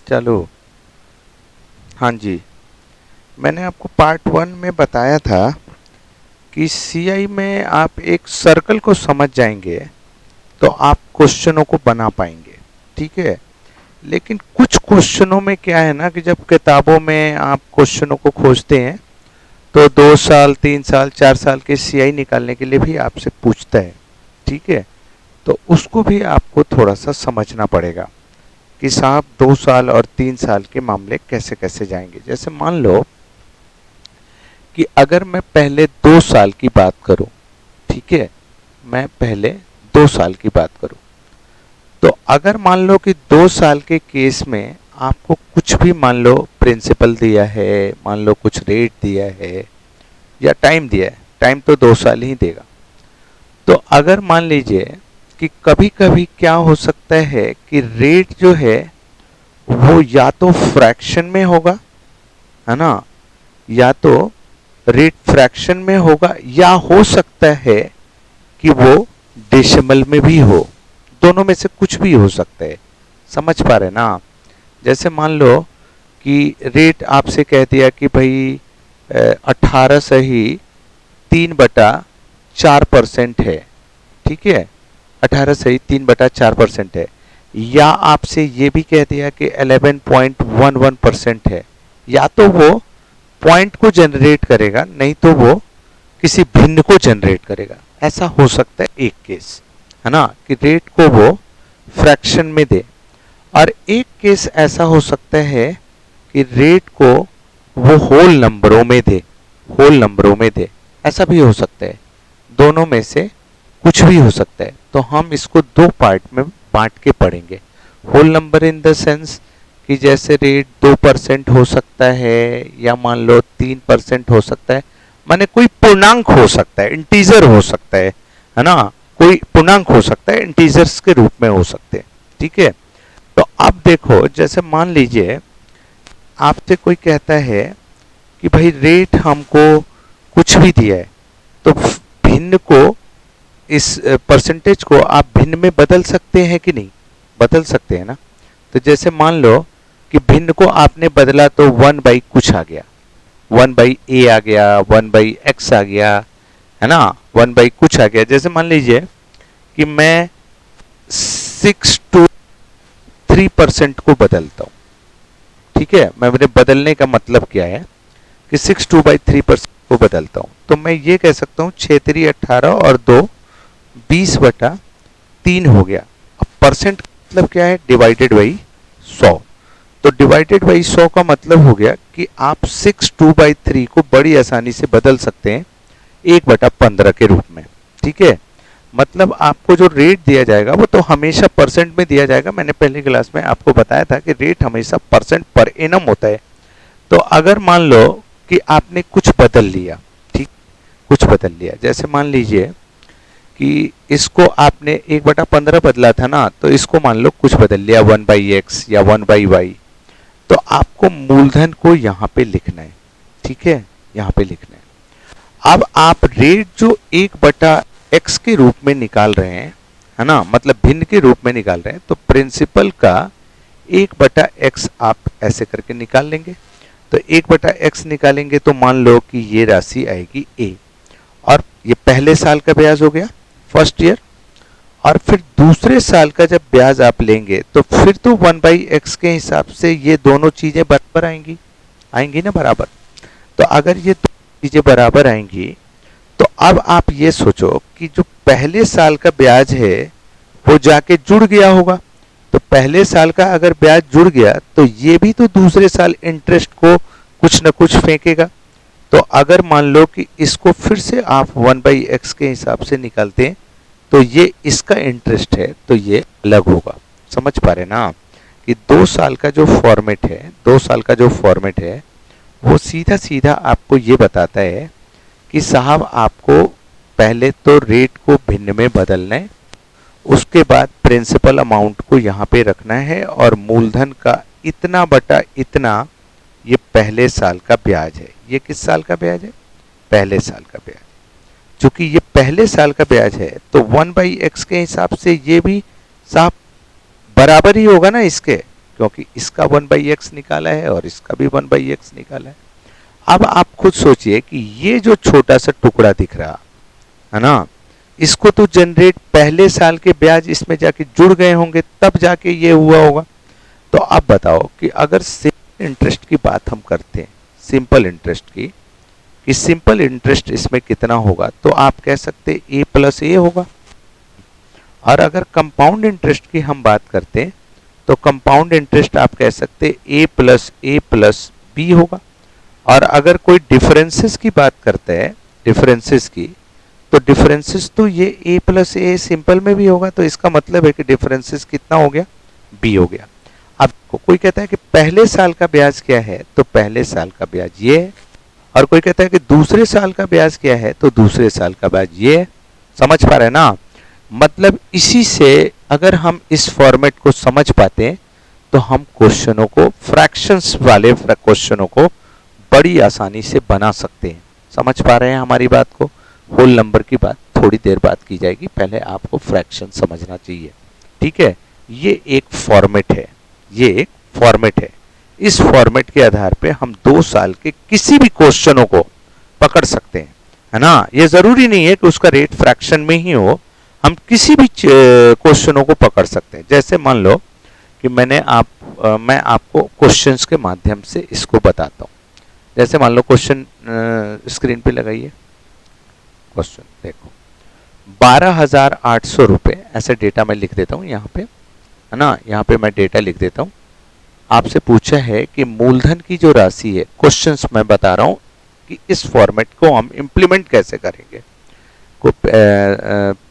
चलो। हाँ जी, मैंने आपको पार्ट 1 में बताया था कि सीआई में आप एक सर्कल को समझ जाएंगे तो आप क्वेश्चनों को बना पाएंगे। ठीक है, लेकिन कुछ क्वेश्चनों में क्या है ना कि जब किताबों में आप क्वेश्चनों को खोजते हैं तो 2 साल 3 साल 4 साल के सीआई निकालने के लिए भी आपसे पूछता है। ठीक है, तो उसको भी आपको थोड़ा सा समझना पड़ेगा कि साहब 2 साल और 3 साल के मामले कैसे कैसे जाएंगे। जैसे मान लो कि अगर मैं पहले 2 साल की बात करूं, ठीक है, मैं पहले 2 साल की बात करूं, तो अगर मान लो कि 2 साल के केस में आपको कुछ भी मान लो प्रिंसिपल दिया है, मान लो कुछ रेट दिया है या टाइम दिया है, टाइम तो 2 साल ही देगा। तो अगर मान लीजिए कि कभी कभी क्या हो सकता है कि रेट जो है वो या तो फ्रैक्शन में होगा, है ना, या तो रेट फ्रैक्शन में होगा, या हो सकता है कि वो डेसिमल में भी हो। दोनों में से कुछ भी हो सकता है। समझ पा रहे ना? जैसे मान लो कि रेट आपसे कह दिया कि भाई 18 सही 3/4% है। ठीक है, 18 सही 3/4% है। या आपसे ये भी कह दिया कि 11.11% है। या तो वो पॉइंट को जनरेट करेगा, नहीं तो वो किसी भिन्न को जनरेट करेगा। ऐसा हो सकता है एक केस, है ना, कि रेट को वो फ्रैक्शन में दे। और एक केस ऐसा हो सकता है कि रेट को वो होल नंबरों में दे, होल नंबरों में दे। ऐसा भी हो सकता है। दोनों में से कुछ भी हो सकता है। तो हम इसको 2 पार्ट में बांट के पढ़ेंगे। Whole number in the sense कि जैसे रेट 2% हो सकता है, या मान लो 3% हो सकता है, माने कोई पूर्णांक हो सकता है, इंटीजर हो सकता है ना, कोई पूर्णांक हो सकता है, इंटीजर्स के रूप में हो सकते हैं। ठीक है, तो अब देखो, जैसे मान लीजिए आपसे कोई कहता है कि भाई रेट हमको कुछ भी दिया है, तो भिन्न को, इस परसेंटेज को आप भिन्न में बदल सकते हैं कि नहीं? बदल सकते हैं ना। तो जैसे मान लो कि भिन्न को आपने बदला तो 1 बाई कुछ आ गया, 1/a आ गया, 1/x आ गया, है ना, 1 बाई कुछ आ गया। जैसे मान लीजिए कि मैं 6 to 3% को बदलता हूं। ठीक है, मैं मेरे बदलने का मतलब क्या है कि 6/2/3% को बदलता हूं, तो मैं ये कह सकता हूं 6×3 = 18 और 2 20/3 हो गया। अब परसेंट मतलब क्या है? Divided by 100। तो डिवाइडेड बाई 100 का मतलब हो गया कि आप 6/2/3 को बड़ी आसानी से बदल सकते हैं 1/15 के रूप में। ठीक है, मतलब आपको जो रेट दिया जाएगा वो तो हमेशा परसेंट में दिया जाएगा। मैंने पहली क्लास में आपको बताया था कि रेट हमेशा परसेंट पर एनम होता है। तो अगर मान लो कि आपने कुछ बदल लिया, ठीक, कुछ बदल लिया, जैसे मान लीजिए कि इसको आपने 1/15 बदला था ना, तो इसको मान लो कुछ बदल लिया 1/x या 1/y, तो आपको मूलधन को यहाँ पे लिखना है। ठीक है, यहाँ पे लिखना है। अब आप रेट जो 1/x के रूप में निकाल रहे हैं, है ना, मतलब भिन्न के रूप में निकाल रहे हैं, तो प्रिंसिपल का 1/x आप ऐसे करके निकाल लेंगे। तो 1/x निकालेंगे तो मान लो कि ये राशि आएगी a, और ये पहले साल का ब्याज हो गया, फर्स्ट ईयर। और फिर दूसरे साल का जब ब्याज आप लेंगे तो फिर तो 1/x के हिसाब से ये दोनों चीजें बराबर आएंगी, आएंगी ना बराबर। तो अगर ये दोनों चीजें बराबर आएंगी तो अब आप ये सोचो कि जो पहले साल का ब्याज है वो जाके जुड़ गया होगा। तो पहले साल का अगर ब्याज जुड़ गया तो ये भी तो दूसरे साल इंटरेस्ट को कुछ न कुछ फेंकेगा। तो अगर मान लो कि इसको फिर से आप 1/x के हिसाब से निकालते हैं तो ये इसका इंटरेस्ट है, तो ये अलग होगा। समझ पा रहे ना कि 2 साल का जो फॉर्मेट है, 2 साल का जो फॉर्मेट है वो सीधा सीधा आपको ये बताता है कि साहब आपको पहले तो रेट को भिन्न में बदलना है, उसके बाद प्रिंसिपल अमाउंट को यहाँ पे रखना है, और मूलधन का इतना बटा इतना ये पहले साल का ब्याज है। ये किस साल का ब्याज है? पहले साल का ब्याज। चूंकि ये पहले साल का ब्याज है तो 1/x के हिसाब से ये भी साहब बराबर ही होगा ना इसके, क्योंकि इसका 1/x निकाला है और इसका भी 1/x निकाला है। अब आप खुद सोचिए कि ये जो छोटा सा टुकड़ा दिख रहा है ना, इसको तो जनरेट पहले साल के ब्याज इसमें जाके जुड़ गए होंगे, तब जाके ये हुआ होगा। तो आप बताओ कि अगर सिंपल इंटरेस्ट की बात हम करते हैं, सिंपल इंटरेस्ट की, कि सिंपल इंटरेस्ट इसमें कितना होगा, तो आप कह सकते a प्लस ए होगा। और अगर कंपाउंड इंटरेस्ट की हम बात करते हैं तो कंपाउंड इंटरेस्ट आप कह सकते a प्लस बी होगा। और अगर कोई डिफरेंसेस की बात करते हैं, डिफरेंसेस की, तो डिफरेंसेस तो ये a प्लस ए सिंपल में भी होगा, तो इसका मतलब है कि डिफरेंसेस कितना हो गया, b हो गया। अब कोई कहता है कि पहले साल का ब्याज क्या है, तो पहले साल का ब्याज ये है। और कोई कहता है कि दूसरे साल का ब्याज क्या है, तो दूसरे साल का ब्याज ये है। समझ पा रहे हैं ना? मतलब इसी से अगर हम इस फॉर्मेट को समझ पाते हैं तो हम क्वेश्चनों को, फ्रैक्शंस वाले क्वेश्चनों को बड़ी आसानी से बना सकते हैं। समझ पा रहे हैं हमारी बात को? होल नंबर की बात थोड़ी देर बाद की जाएगी, पहले आपको फ्रैक्शन समझना चाहिए। ठीक है, ये एक फॉर्मेट है, ये एक फॉर्मेट है। इस फॉर्मेट के आधार पे हम 2 साल के किसी भी क्वेश्चनों को पकड़ सकते हैं, है ना। ये जरूरी नहीं है कि उसका रेट फ्रैक्शन में ही हो, हम किसी भी क्वेश्चनों को पकड़ सकते हैं। जैसे मान लो कि मैं आपको क्वेश्चंस के माध्यम से इसको बताता हूँ। जैसे मान लो क्वेश्चन स्क्रीन पे लगाइए। क्वेश्चन देखो, 12,800 रुपये, ऐसे डेटा मैं लिख देता हूँ यहाँ पे, है ना। यहाँ पे मैं डेटा लिख देता हूँ। आपसे पूछा है कि मूलधन की जो राशि है, क्वेश्चंस मैं बता रहा हूँ कि इस फॉर्मेट को हम इम्प्लीमेंट कैसे करेंगे। को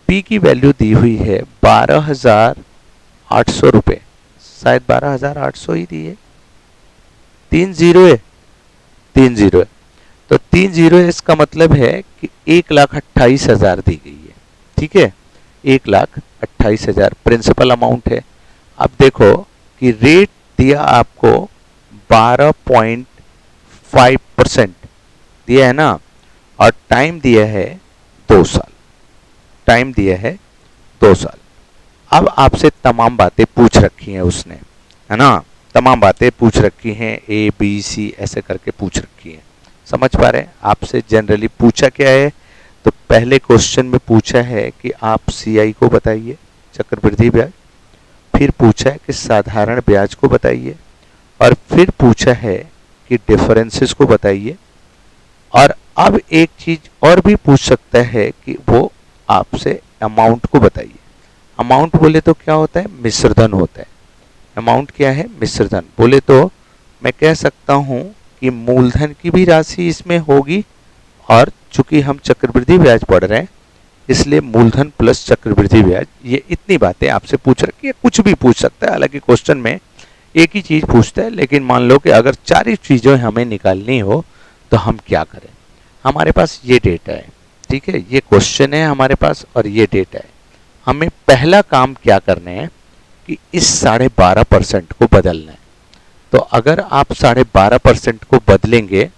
पी की वैल्यू दी हुई है 12,800 रुपये, शायद 12,800 ही दी है, 3 जीरो है, 3 जीरो है, तो 3 जीरो है, इसका मतलब है कि 1,28,000 दी गई है। ठीक है, 1,28,000 प्रिंसिपल अमाउंट है। अब देखो कि रेट दिया आपको 12.5% दिया है ना, और टाइम दिया है 2 साल, टाइम दिया है 2 साल। अब आपसे तमाम बातें पूछ रखी हैं उसने, है ना, तमाम बातें पूछ रखी हैं, ए बी सी ऐसे करके पूछ रखी हैं। समझ पा रहे हैं? आपसे जनरली पूछा क्या है, तो पहले क्वेश्चन में पूछा है कि आप सीआई को बताइए, चक्रवृद्धि ब्याज, फिर पूछा है कि साधारण ब्याज को बताइए, और फिर पूछा है कि डिफरेंसेस को बताइए। और अब एक चीज और भी पूछ सकता है कि वो आपसे अमाउंट को बताइए। अमाउंट बोले तो क्या होता है, मिश्रधन होता है। अमाउंट क्या है, मिश्रधन। बोले तो मैं कह सकता हूं कि मूलधन की भी राशि इसमें होगी, और चूंकि हम चक्रवृद्धि ब्याज पढ़ रहे हैं इसलिए मूलधन प्लस चक्रवृद्धि ब्याज, ये इतनी बातें आपसे पूछ रखी है। कुछ भी पूछ सकता है, हालांकि क्वेश्चन में एक ही चीज पूछता है, लेकिन मान लो कि अगर 4 चीजें हमें निकालनी हो तो हम क्या करें। हमारे पास ये डेटा है, ठीक है, ये क्वेश्चन है हमारे पास और ये डेटा है। हमें पहला काम क्या करना है कि इस 12.5% को बदलना है। तो अगर आप 12.5% को बदलेंगे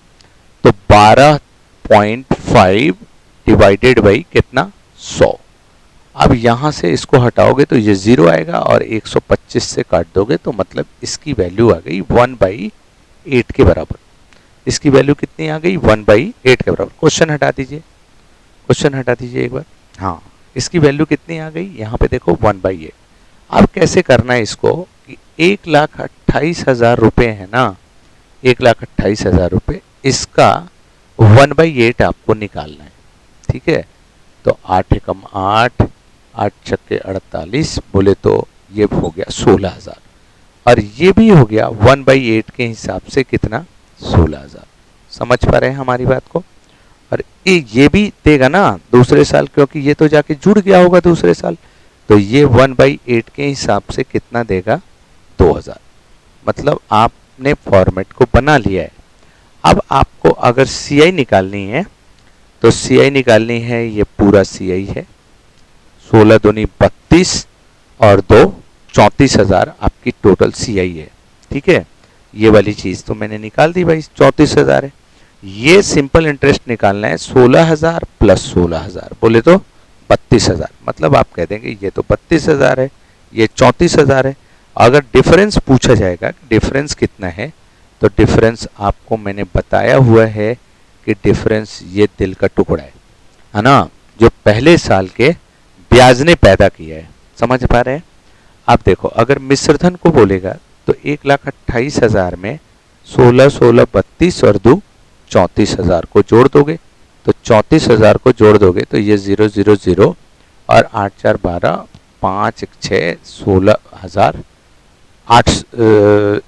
तो 12.5 डिवाइडेड बाई कितना, 100। अब यहां से इसको हटाओगे तो ये 0 आएगा, और 125 से काट दोगे तो मतलब इसकी वैल्यू आ गई 1/8 के बराबर। इसकी वैल्यू कितनी आ गई, 1/8 के बराबर। क्वेश्चन हटा दीजिए, क्वेश्चन हटा दीजिए एक बार। हाँ, इसकी वैल्यू कितनी आ गई, यहाँ पे देखो 1/8। अब कैसे करना है इसको कि 1,28,000 रुपये है ना, 1,28,000 रुपये, इसका 1/8 आपको निकालना है। ठीक है, तो 8 एकम 8, 8 छक्के 48, बोले तो ये हो गया 16,000, और ये भी हो गया 1/8 के हिसाब से कितना, 16,000। समझ पा रहे हैं हमारी बात को? और ये भी देगा ना दूसरे साल, क्योंकि ये तो जाके जुड़ गया होगा दूसरे साल, तो ये 1/8 के हिसाब से कितना देगा, 2,000। मतलब आपने फॉर्मेट को बना लिया है। अब आपको अगर सीआई निकालनी है तो सीआई निकालनी है, ये पूरा सीआई है, 16 दूनी 32 और 2 34,000 आपकी टोटल सीआई है। ठीक है, ये वाली चीज तो मैंने निकाल दी भाई, 34,000 है। ये सिंपल इंटरेस्ट निकालना है, 16,000 प्लस 16,000 बोले तो 32,000। मतलब आप कह देंगे ये तो 32,000 है, ये 34,000 है, अगर डिफरेंस पूछा जाएगा डिफरेंस कितना है, तो डिफरेंस आपको मैंने बताया हुआ है कि डिफरेंस ये दिल का टुकड़ा है ना, जो पहले साल के ब्याज ने पैदा किया है। समझ पा रहे हैं? आप देखो, अगर मिश्रधन को बोलेगा तो 1,28,000 में 16, 16, 32 और 2 34,000 को जोड़ दोगे, तो 34,000 को जोड़ दोगे तो ये 0, 0, 0 और 8, 4, 12, 5, 1, 6, 16,000,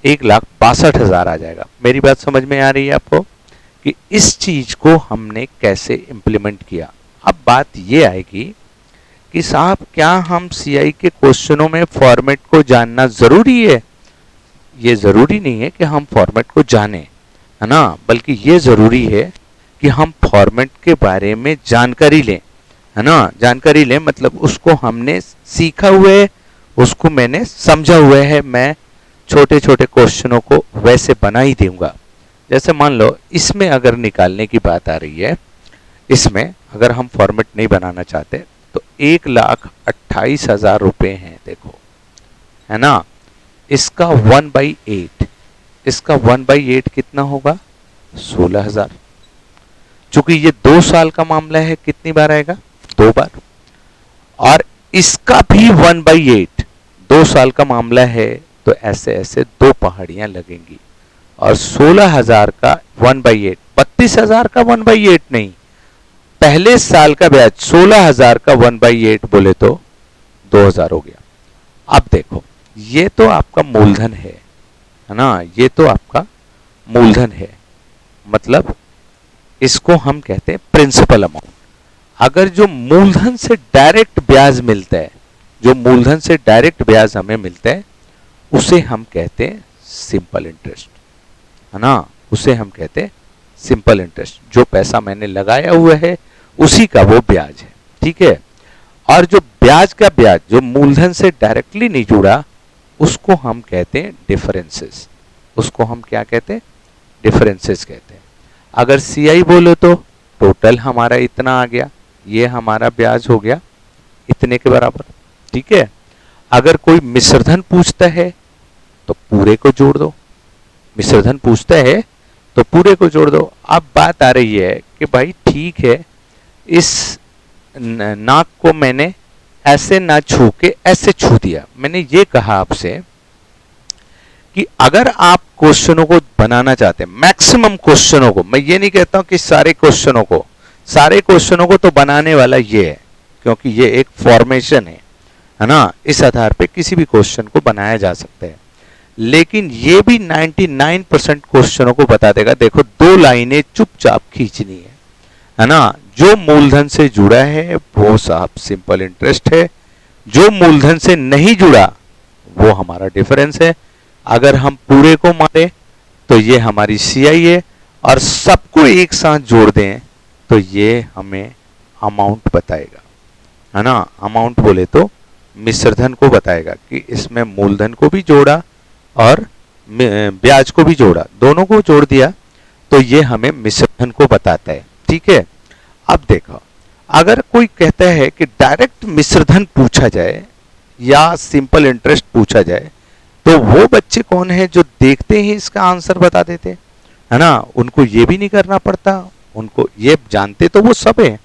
1,62,000 आ जाएगा। मेरी बात समझ में आ रही है आपको कि इस चीज को हमने कैसे इम्प्लीमेंट किया। अब बात ये आएगी कि साहब क्या हम सीआई के क्वेश्चनों में फॉर्मेट को जानना जरूरी है? ये जरूरी नहीं है कि हम फॉर्मेट को जाने, है ना, बल्कि ये जरूरी है कि हम फॉर्मेट के बारे में जानकारी लें, है ना। जानकारी लें मतलब उसको हमने सीखा हुआ है, उसको मैंने समझा हुआ है, मैं छोटे छोटे क्वेश्चनों को वैसे बना ही दूंगा। जैसे मान लो इसमें अगर निकालने की बात आ रही है, इसमें अगर हम फॉर्मेट नहीं बनाना चाहते तो 1,28,000 रुपये हैं, देखो, है ना। इसका 1/8, इसका 1/8 कितना होगा? 16,000। चूंकि ये 2 साल का मामला है, कितनी बार आएगा? 2 बार। और इसका भी 1/8, 2 साल का मामला है, तो ऐसे ऐसे 2 पहाड़ियां लगेंगी। और 16,000 का 1/8, 32,000 का 1/8 नहीं, पहले साल का ब्याज 16,000 का 1/8 बोले तो 2,000 हो गया। अब देखो, ये तो आपका मूलधन है ना, ये तो आपका मूलधन है, मतलब इसको हम कहते हैं प्रिंसिपल अमाउंट। अगर जो मूलधन से डायरेक्ट ब्याज मिलता है, जो मूलधन से डायरेक्ट ब्याज हमें मिलता है, उसे हम कहते हैं सिंपल इंटरेस्ट, है ना, उसे हम कहते हैं सिंपल इंटरेस्ट। जो पैसा मैंने लगाया हुआ है उसी का वो ब्याज है, ठीक है। और जो ब्याज का ब्याज जो मूलधन से डायरेक्टली नहीं जुड़ा, उसको हम कहते हैं डिफरेंसेस। उसको हम क्या कहते हैं? डिफरेंसेस कहते हैं। अगर सीआई बोलो तो टोटल हमारा इतना आ गया, ये हमारा ब्याज हो गया इतने के बराबर, ठीक है। अगर कोई मिश्रधन पूछता है तो पूरे को जोड़ दो, मिश्रधन पूछता है तो पूरे को जोड़ दो। अब बात आ रही है कि भाई ठीक है, इस नाक को मैंने ऐसे ना छू के ऐसे छू दिया। मैंने ये कहा आपसे कि अगर आप क्वेश्चनों को बनाना चाहते हैं, मैक्सिमम क्वेश्चनों को, मैं ये नहीं कहता हूं कि सारे क्वेश्चनों को तो बनाने वाला ये है, क्योंकि ये एक फॉर्मेशन है ना, इस आधार पे किसी भी क्वेश्चन को बनाया जा सकता है। लेकिन ये भी 99% क्वेश्चनों को बता देगा। देखो, 2 लाइनें चुपचाप खींचनी है ना। जो मूलधन से जुड़ा है वो साहब सिंपल इंटरेस्ट है, जो मूलधन से नहीं जुड़ा वो हमारा डिफरेंस है। अगर हम पूरे को मारे तो ये हमारी सीआई है, और सबको एक साथ जोड़ दें तो ये हमें अमाउंट बताएगा, है ना। अमाउंट बोले तो मिश्रधन को बताएगा कि इसमें मूलधन को भी जोड़ा और ब्याज को भी जोड़ा, दोनों को जोड़ दिया तो ये हमें मिश्रधन को बताता है, ठीक है। अब देखो, अगर कोई कहता है कि डायरेक्ट मिश्रधन पूछा जाए या सिंपल इंटरेस्ट पूछा जाए, तो वो बच्चे कौन है जो देखते ही इसका आंसर बता देते, है ना। उनको ये भी नहीं करना पड़ता, उनको ये जानते तो वो सब है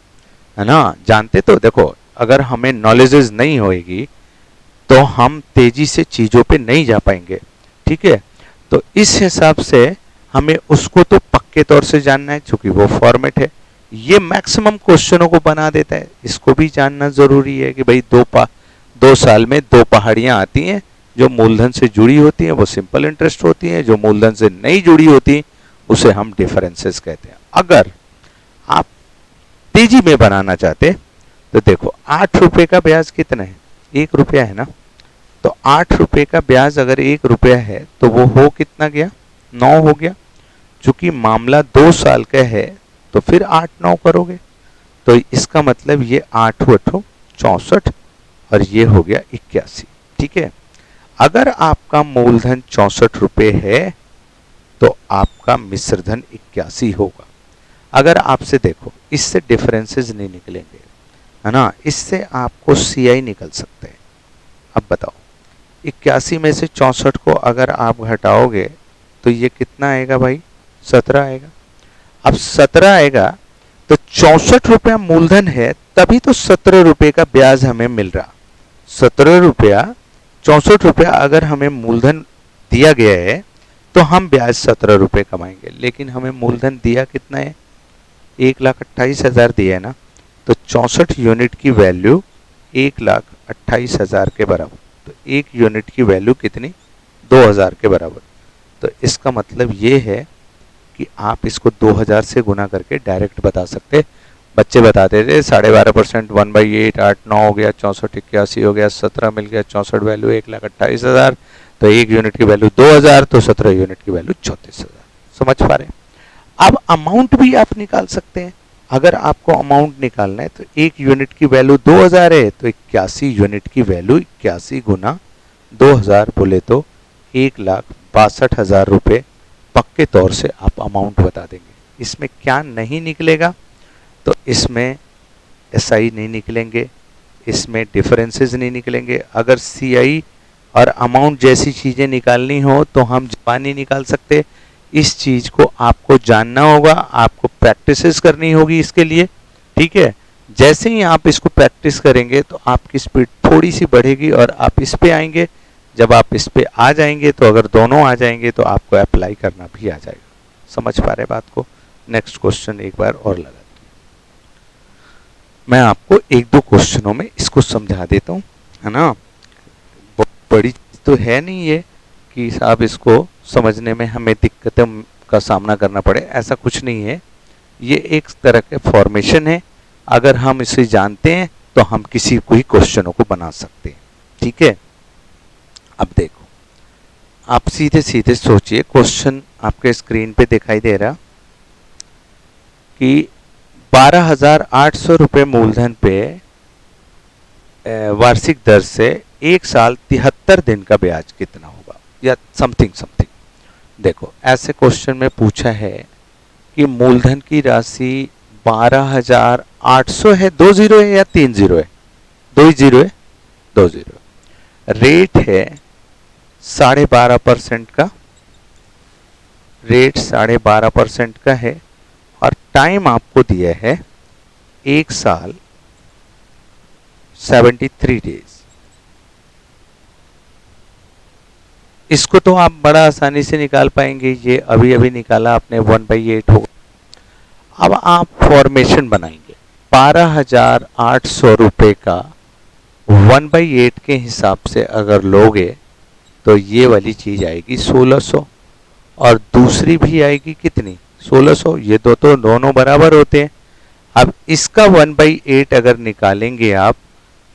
ना, जानते तो। देखो, अगर हमें नॉलेजेस नहीं होएगी तो हम तेजी से चीजों पे नहीं जा पाएंगे, ठीक है। तो इस हिसाब से हमें उसको तो पक्के तौर से जानना है, क्योंकि वो फॉर्मेट है, ये मैक्सिमम क्वेश्चनों को बना देता है। इसको भी जानना जरूरी है कि भाई 2 साल में 2 पहाड़ियां आती हैं, जो मूलधन से जुड़ी होती हैं वो सिंपल इंटरेस्ट होती हैं, जो मूलधन से नहीं जुड़ी होती उसे हम डिफरेंसेस कहते हैं। अगर आप तेजी में बनाना चाहते तो देखो, 8 रुपए का ब्याज कितना है? 1 रुपया है ना। तो 8 रुपए का ब्याज अगर 1 रुपया है तो वो हो कितना गया? 9 हो गया। चूंकि मामला 2 साल का है तो फिर 8-9 करोगे, तो इसका मतलब ये 8 8 64 और ये हो गया 81, ठीक है। अगर आपका मूलधन 64 रुपए है तो आपका मिश्रधन 81 होगा। अगर आपसे देखो, इससे डिफरेंसेस नहीं निकलेंगे, है ना, इससे आपको सीआई निकल सकते हैं। अब बताओ, 81 में से 64 को अगर आप घटाओगे तो ये कितना आएगा भाई, 17 आएगा। अब 17 आएगा तो 64 रुपया मूलधन है, तभी तो 17 रुपये का ब्याज हमें मिल रहा। 17 रुपया, 64 रुपया अगर हमें मूलधन दिया गया है तो हम ब्याज 17 रुपये कमाएंगे, लेकिन हमें मूलधन दिया कितना है, 1,28,000 दिया है ना, तो 64 यूनिट की वैल्यू 1,28,000 के बराबर। तो एक यूनिट की वैल्यू कितनी, 2,000 के बराबर। तो इसका मतलब ये है कि आप इसको 2000 से गुना करके डायरेक्ट बता सकते। बच्चे बताते थे 12.5%, 1/8, 8 9 हो गया, 64 81 हो गया, 17 मिल गया, 64 वैल्यू 1,28,000, तो एक यूनिट की वैल्यू 2000, तो 17 यूनिट की वैल्यू 34,000। समझ पा रहे हैं? अब अमाउंट भी आप निकाल सकते हैं। अगर आपको अमाउंट निकालना है तो एक यूनिट की वैल्यू 2000 है, तो 81 यूनिट की वैल्यू 81 गुना 2000 बोले तो 1,62,000 रुपये पक्के तौर से आप अमाउंट बता देंगे। इसमें क्या नहीं निकलेगा, तो इसमें एसआई नहीं निकलेंगे, इसमें डिफरेंसेस नहीं निकलेंगे। अगर सीआई और अमाउंट जैसी चीज़ें निकालनी हो तो हम ज़बानी निकाल सकते। इस चीज़ को आपको जानना होगा, आपको प्रैक्टिसेस करनी होगी इसके लिए, ठीक है। जैसे ही आप इसको प्रैक्टिस करेंगे तो आपकी स्पीड थोड़ी सी बढ़ेगी और आप इस पे आएंगे। जब आप इस पे आ जाएंगे तो अगर दोनों आ जाएंगे तो आपको अप्लाई करना भी आ जाएगा। समझ पा रहे बात को? नेक्स्ट क्वेश्चन एक बार और लगा, मैं आपको एक दो क्वेश्चनों में इसको समझा देता हूँ, है ना। बड़ी तो है नहीं ये कि साहब इसको समझने में हमें दिक्कतों का सामना करना पड़े, ऐसा कुछ नहीं है। ये एक तरह के फॉर्मेशन है, अगर हम इसे जानते हैं तो हम किसी कोई क्वेश्चनों को बना सकते हैं, ठीक है। अब देखो, आप सीधे सीधे सोचिए, क्वेश्चन आपके स्क्रीन पे दिखाई दे रहा कि 12,800 रुपये मूलधन पे वार्षिक दर से एक साल 73 दिन का ब्याज कितना होगा, या समथिंग समथिंग। देखो, ऐसे क्वेश्चन में पूछा है कि मूलधन की राशि 12,800 है, 2 जीरो है या 3 जीरो है, 2 जीरो है, 2 जीरो। रेट है 12.5% का, रेट 12.5% का है, और टाइम आपको दिया है 1 साल 73 डेज। इसको तो आप बड़ा आसानी से निकाल पाएंगे, ये अभी अभी निकाला आपने, 1/8 होगा। अब आप फॉर्मेशन बनाएंगे, 12,800 रुपये का 1/8 के हिसाब से अगर लोगे तो ये वाली चीज आएगी 1600, और दूसरी भी आएगी कितनी, 1600। ये दो तो दोनों बराबर होते हैं। अब इसका 1/8 अगर निकालेंगे आप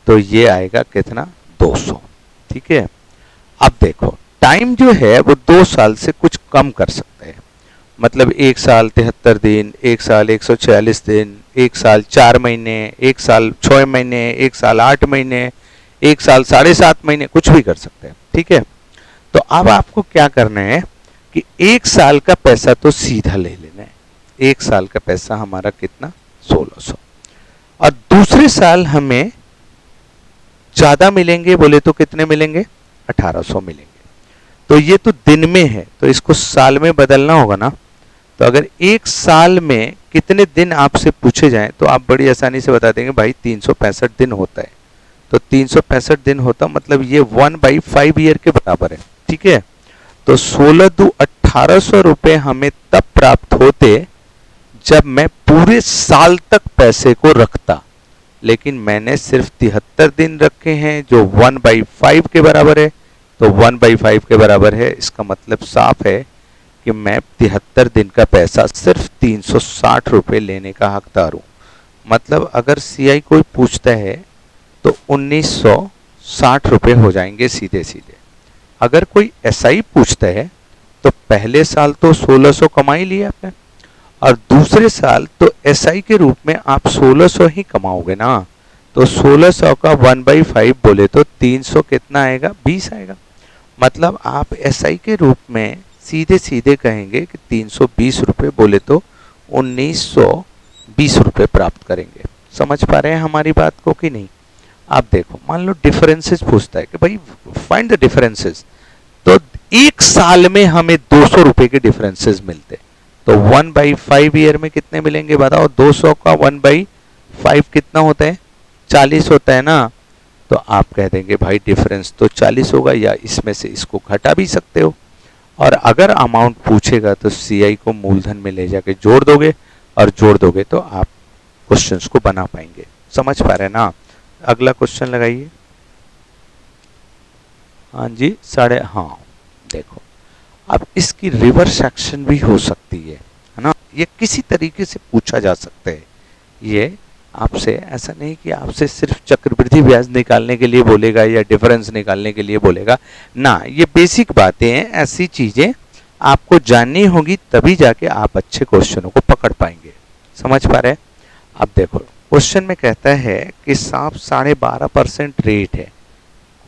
तो ये आएगा कितना, 200, ठीक है। अब देखो, टाइम जो है वो 2 साल से कुछ कम कर सकते हैं, मतलब 1 साल 73 दिन, 1 साल 146 दिन, 1 साल 4 महीने, 1 साल 6 महीने, 1 साल 8 महीने, 1 साल 7.5 महीने, कुछ भी कर सकते हैं, ठीक है। तो अब आपको क्या करना है कि 1 साल का पैसा तो सीधा ले लेना है। 1 साल का पैसा हमारा कितना, 1600, और दूसरे साल हमें ज्यादा मिलेंगे, बोले तो कितने मिलेंगे, 1800 मिलेंगे। तो ये तो दिन में है, तो इसको साल में बदलना होगा ना। तो अगर 1 साल में कितने दिन आपसे पूछे जाएं तो आप बड़ी आसानी से बता देंगे, भाई 365 दिन होता है। तो 365 दिन होता मतलब ये 1/5 ईयर के बराबर है, ठीक है। तो 16×2 रुपये हमें तब प्राप्त होते जब मैं पूरे साल तक पैसे को रखता, लेकिन मैंने सिर्फ 73 दिन रखे हैं जो 1/5 के बराबर है। तो 1/5 के बराबर है, इसका मतलब साफ है कि मैं 73 दिन का पैसा सिर्फ 360 रुपये लेने का हकदार हूँ। मतलब अगर सीआई कोई पूछता है तो 1960 रुपये हो जाएंगे सीधे सीधे। अगर कोई एसआई पूछता है तो पहले साल तो 1600 कमा ही लिया आपने, और दूसरे साल तो एसआई के रूप में आप 1600 ही कमाओगे ना। तो 1600 का 1/5 बोले तो 300 कितना आएगा, 20 आएगा। मतलब आप एसआई के रूप में सीधे सीधे कहेंगे कि 320 रुपये बोले तो 1920 रुपये प्राप्त करेंगे। समझ पा रहे हैं हमारी बात को कि नहीं? आप देखो, मान लो डिफरेंसेस पूछता है कि भाई फाइंड द डिफरेंसेस, तो एक साल में हमें 200 रुपए के डिफरेंसेस मिलते, तो 1/5 ईयर में कितने मिलेंगे बताओ? 200 का 1/5 कितना होता है? 40 होता है ना। तो आप कह देंगे भाई डिफरेंस तो 40 होगा, या इसमें से इसको घटा भी सकते हो। और अगर अमाउंट पूछेगा तो सीआई को मूलधन में ले जाके जोड़ दोगे, और जोड़ दोगे तो आप क्वेश्चंस को बना पाएंगे। समझ पा रहे हैं ना? अगला क्वेश्चन लगाइए। हाँ जी, साढ़े, हाँ देखो, अब इसकी रिवर्स एक्शन भी हो सकती है ना? ये किसी तरीके से पूछा जा सकता है। ये आपसे ऐसा नहीं कि आपसे सिर्फ चक्रवृद्धि ब्याज निकालने के लिए बोलेगा या डिफरेंस निकालने के लिए बोलेगा ना। ये बेसिक बातें हैं, ऐसी चीजें आपको जाननी होगी, तभी जाके आप अच्छे क्वेश्चनों को पकड़ पाएंगे। समझ पा रहे हैं? अब देखो, क्वेश्चन में कहता है कि साफ 12.5% रेट है।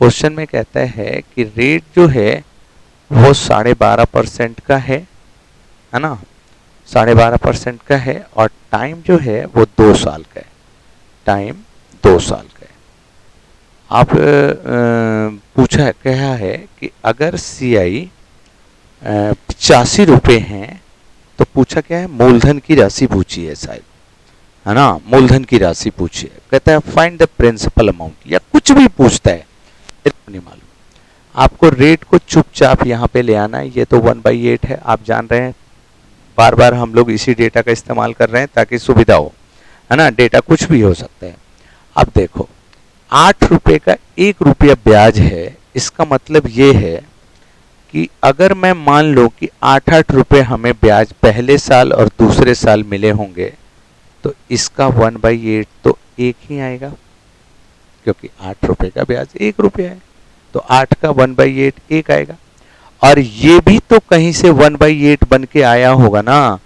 क्वेश्चन में कहता है कि रेट जो है वो 12.5% का है ना? 12.5% का है, और टाइम जो है वो 2 साल का है। टाइम 2 साल का है। आप पूछा क्या है कि अगर सीआई 85 रुपये हैं, तो पूछा क्या है? मूलधन की राशि पूछी है शायद, है ना? मूलधन की राशि पूछी है। कहता है फाइंड द प्रिंसिपल अमाउंट, या कुछ भी पूछता है, नहीं मालूम। आपको रेट को चुपचाप यहाँ पे ले आना है। ये तो 1/8 है, आप जान रहे हैं। बार बार हम लोग इसी डेटा का इस्तेमाल कर रहे हैं ताकि सुविधा हो, है ना? डेटा कुछ भी हो सकता है। अब देखो, 8 रुपए का 1 रुपया ब्याज है। इसका मतलब ये है कि अगर मैं मान लो कि 8-8 रुपए हमें ब्याज पहले साल और दूसरे साल मिले होंगे, तो इसका 1/8 तो 1 ही आएगा, क्योंकि 8 रुपए का ब्याज 1 रुपया है, तो 8 का 1/8 1 आएगा। और ये भी तो कहीं से 1/8 बन के आया होगा ना।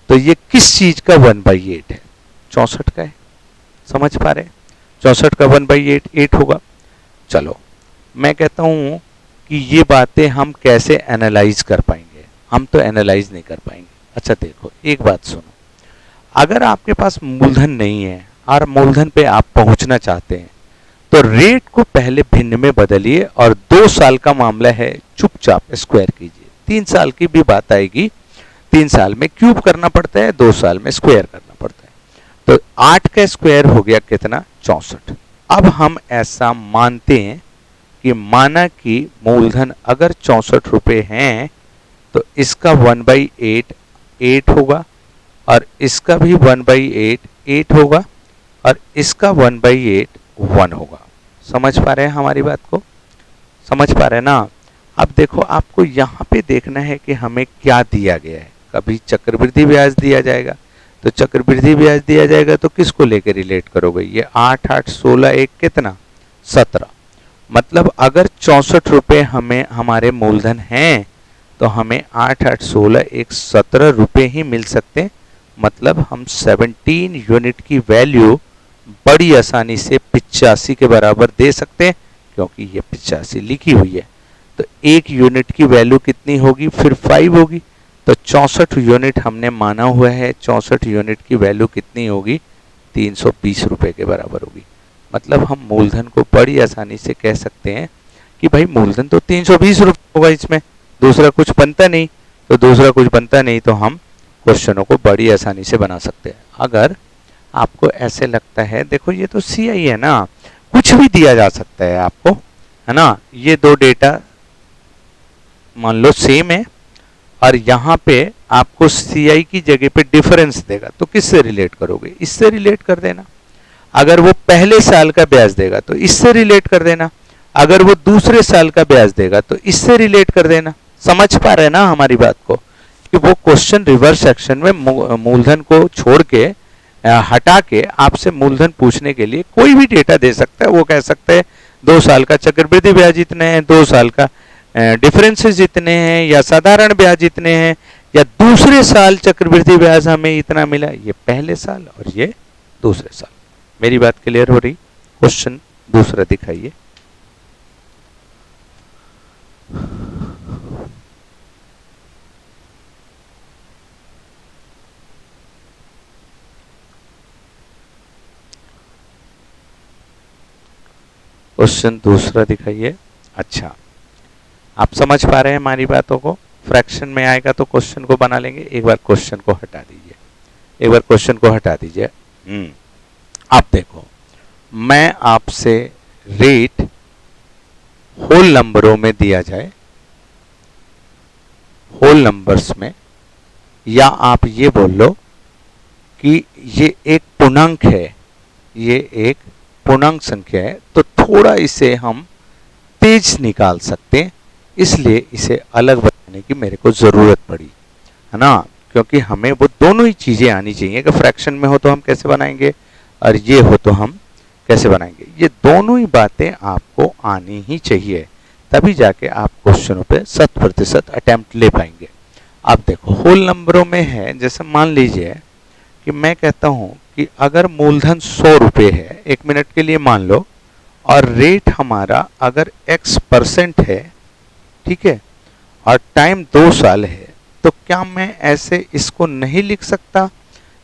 तो ये किस चीज का 1/8 है? 64 का है। समझ पा रहे हैं? 64 का 1/8 8 होगा। चलो, मैं कहता हूं कि ये बातें हम कैसे एनालाइज कर पाएंगे? हम तो एनालाइज नहीं कर पाएंगे। अच्छा देखो, एक बात सुनो, अगर आपके पास मूलधन नहीं है और मूलधन पे आप पहुंचना चाहते हैं, तो रेट को पहले भिन्न में बदलिए, और 2 साल का मामला है, चुपचाप स्क्वायर कीजिए। 3 साल की भी बात आएगी, 3 साल में क्यूब करना पड़ता है, 2 साल में स्क्वायर करना पड़ता है। तो 8 का स्क्वायर हो गया कितना? 64। अब हम ऐसा मानते हैं कि माना कि मूलधन अगर 64 रुपए हैं, तो इसका 1/8 8 होगा, और इसका भी 1/8 8 होगा, और इसका 1/8 1 होगा। समझ पा रहे हैं हमारी बात को? समझ पा रहे हैं ना? अब देखो, आपको यहाँ पे देखना है कि हमें क्या दिया गया है। कभी चक्रवृद्धि ब्याज दिया जाएगा, तो चक्रवृद्धि ब्याज दिया जाएगा तो किसको लेके रिलेट करोगे? ये 8 8 16 1 कितना? 17। मतलब अगर 64 रुपए हमें हमारे मूलधन हैं, तो हमें 8 8 16 1 17 रुपए ही मिल सकते हैं। मतलब हम 17 यूनिट की वैल्यू बड़ी आसानी से 85 के बराबर दे सकते हैं, क्योंकि ये 85 लिखी हुई है। तो 1 यूनिट की वैल्यू कितनी होगी? फिर 5 होगी। तो 64 यूनिट हमने माना हुआ है, 64 यूनिट की वैल्यू कितनी होगी? 320 रुपए के बराबर होगी। मतलब हम मूलधन को बड़ी आसानी से कह सकते हैं कि भाई मूलधन तो 320 रुपए होगा, इसमें दूसरा कुछ बनता नहीं। तो दूसरा कुछ बनता नहीं तो हम क्वेश्चनों को बड़ी आसानी से बना सकते हैं। अगर आपको ऐसे लगता है, देखो ये तो सीआई है ना, कुछ भी दिया जा सकता है आपको, है ना? ये दो डेटा मान लो सेम है, और यहाँ पे आपको सीआई की जगह पे डिफरेंस देगा, तो किससे रिलेट करोगे? इससे रिलेट कर देना। अगर वो पहले साल का ब्याज देगा तो इससे रिलेट कर देना। अगर वो दूसरे साल का ब्याज देगा तो इससे रिलेट कर देना। समझ पा रहे हैं ना हमारी बात को? कि वो क्वेश्चन रिवर्स सेक्शन में मूलधन को छोड़ के हटा के आपसे मूलधन पूछने के लिए कोई भी डेटा दे सकता है। वो कह सकता है 2 साल का चक्रवृद्धि ब्याज इतने हैं, 2 साल का डिफरेंसेस इतने हैं, या साधारण ब्याज इतने हैं, या दूसरे साल चक्रवृद्धि ब्याज हमें इतना मिला। ये पहले साल और ये दूसरे साल। मेरी बात क्लियर हो रही? क्वेश्चन दूसरा दिखाइए। क्वेश्चन दूसरा दिखाइए। अच्छा, आप समझ पा रहे हैं हमारी बातों को? फ्रैक्शन में आएगा तो क्वेश्चन को बना लेंगे। एक बार क्वेश्चन को हटा दीजिए, एक बार क्वेश्चन को हटा दीजिए। आप देखो, मैं आपसे रेट होल नंबरों में दिया जाए, होल नंबर्स में, या आप ये बोल लो कि ये एक पूर्णांक है, ये एक पूर्णांक संख्या है, तो थोड़ा इसे हम तेज निकाल सकते हैं, इसलिए इसे अलग बनाने की मेरे को जरूरत पड़ी, है ना? क्योंकि हमें वो दोनों ही चीजें आनी चाहिए। अगर फ्रैक्शन में हो तो हम कैसे बनाएंगे, और ये हो तो हम कैसे बनाएंगे। ये दोनों ही बातें आपको आनी ही चाहिए, तभी जाके आप क्वेश्चनों पे 100% अटेम्प्ट ले पाएंगे। आप देखो, होल नंबरों में है, जैसे मान लीजिए कि मैं कहता हूं कि अगर मूलधन 100 रुपये है, 1 मिनट के लिए मान लो, और रेट हमारा अगर x% है, ठीक है, और टाइम 2 साल है, तो क्या मैं ऐसे इसको नहीं लिख सकता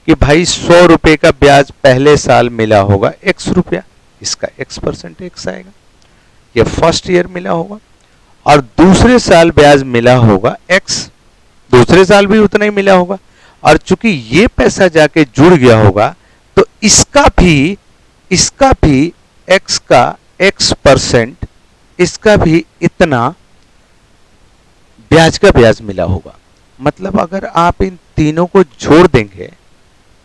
कि भाई 100 रुपये का ब्याज पहले साल मिला होगा x रुपया, इसका x% x आएगा, ये फर्स्ट ईयर मिला होगा, और दूसरे साल ब्याज मिला होगा x, दूसरे साल भी उतना ही मिला होगा, और चूंकि ये पैसा जाके जुड़ गया होगा तो इसका भी x का x%, इसका भी इतना ब्याज का ब्याज मिला होगा। मतलब अगर आप इन तीनों को जोड़ देंगे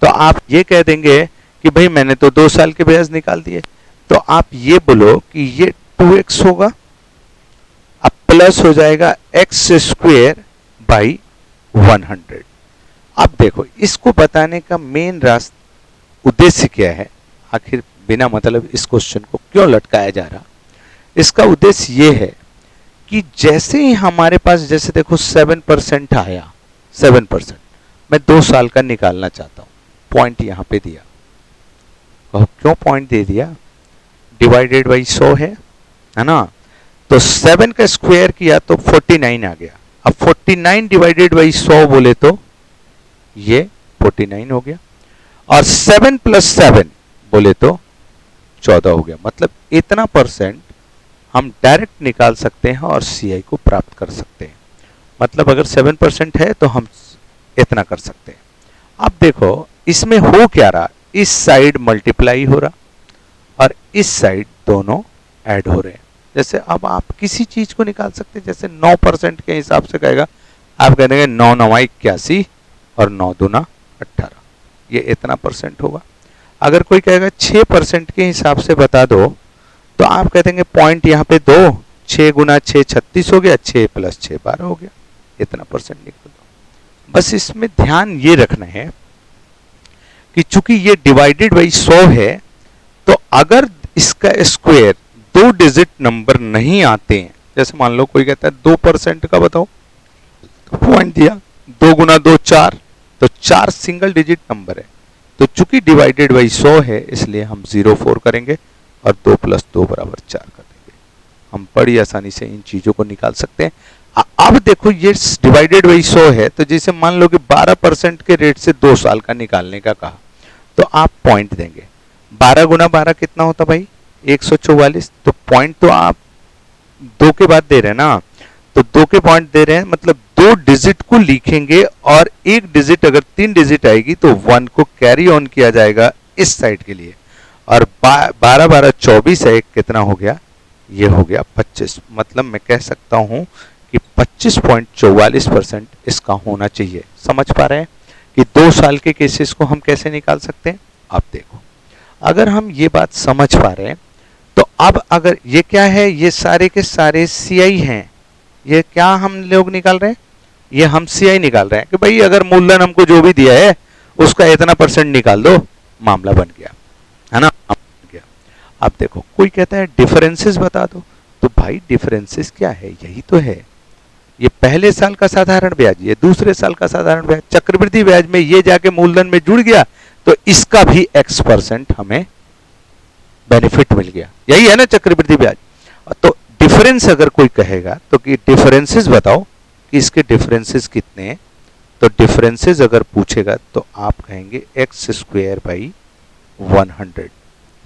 तो आप ये कह देंगे कि भाई मैंने तो 2 साल के ब्याज निकाल दिए, तो आप ये बोलो कि ये 2x होगा, अब प्लस हो जाएगा x² बाई 100। अब देखो, इसको बताने का मेन उद्देश्य क्या है, आखिर बिना मतलब इस क्वेश्चन को क्यों लटकाया जा रहा। इसका उद्देश्य ये है कि जैसे ही हमारे पास, जैसे देखो 7% आया, 7% मैं 2 साल का निकालना चाहता हूं, पॉइंट यहां पे दिया। क्यों पॉइंट दे दिया? डिवाइडेड बाई 100 है ना? तो 7 का स्क्वायर किया तो 49 आ गया। अब 49 डिवाइडेड बाई 100 बोले तो ये 49 हो गया, और 7 + 7 बोले तो 14 हो गया। मतलब इतना परसेंट हम डायरेक्ट निकाल सकते हैं और सीआई को प्राप्त कर सकते हैं। मतलब अगर 7% है तो हम इतना कर सकते हैं। अब देखो, इसमें हो क्या रहा, इस साइड मल्टीप्लाई हो रहा और इस साइड दोनों ऐड हो रहे हैं। जैसे अब आप किसी चीज को निकाल सकते हैं, जैसे 9% के हिसाब से कहेगा, आप कह देंगे 9 9 81 और 9 दूना 18, ये इतना परसेंट होगा। अगर कोई कहेगा 6% के हिसाब से बता दो, तो आप कह देंगे पॉइंट यहाँ पे 2, 6 गुना 6 36 हो गया, 6 + 6 12 हो गया, इतना परसेंट निकल दो। बस इसमें ध्यान ये रखना है कि चूंकि ये डिवाइडेड बाई 100 है, तो अगर इसका स्क्वायर 2 डिजिट नंबर नहीं आते हैं, जैसे मान लो कोई कहता है 2% का बताओ, तो पॉइंट दिया 2 गुना 2 4, तो 4 सिंगल डिजिट नंबर है, तो चूंकि डिवाइडेड बाई 100 है इसलिए हम 0 4 करेंगे और 2 + 2 = 4 कर देंगे। हम बड़ी आसानी से इन चीजों को निकाल सकते हैं। अब देखो, ये डिवाइडेड बाई 100 है, तो जैसे मान लो कि 12% के रेट से 2 साल का निकालने का कहा, तो आप पॉइंट देंगे। 12 गुना 12 कितना होता भाई? 144। तो पॉइंट तो आप 2 के बाद दे रहे हैं ना, तो 2 के पॉइंट दे रहे हैं, मतलब 2 डिजिट को लिखेंगे और 1 डिजिट अगर 3 डिजिट आएगी तो 1 को कैरी ऑन किया जाएगा इस साइड के लिए, और 12 12 24 है, एक कितना हो गया? ये हो गया 25। मतलब मैं कह सकता हूं कि 25.44% इसका होना चाहिए। समझ पा रहे हैं कि 2 साल के केसेस को हम कैसे निकाल सकते हैं? आप देखो, अगर हम ये बात समझ पा रहे हैं, तो अब अगर ये क्या है, ये सारे के सारे सीआई हैं, ये क्या हम लोग निकाल रहे हैं? ये हम सीआई निकाल रहे हैं कि भाई अगर मूलधन हमको जो भी दिया है उसका इतना परसेंट निकाल दो, मामला बन गया, है ना? बन गया। अब देखो, कोई कहता है डिफरेंसेस बता दो, तो भाई डिफरेंसेस क्या है? यही तो है, ये पहले साल का साधारण ब्याज, ये दूसरे साल का साधारण ब्याज, चक्रवृद्धि ब्याज में ये जाके मूलधन में जुड़ गया, तो इसका भी x% हमें बेनिफिट मिल गया। यही है ना चक्रवृद्धि ब्याज। तो डिफरेंस अगर कोई कहेगा तो कि डिफरेंसेस बताओ कि इसके डिफरेंसेस कितने हैं, तो डिफरेंसेस अगर पूछेगा तो आप कहेंगे x² बाई 100।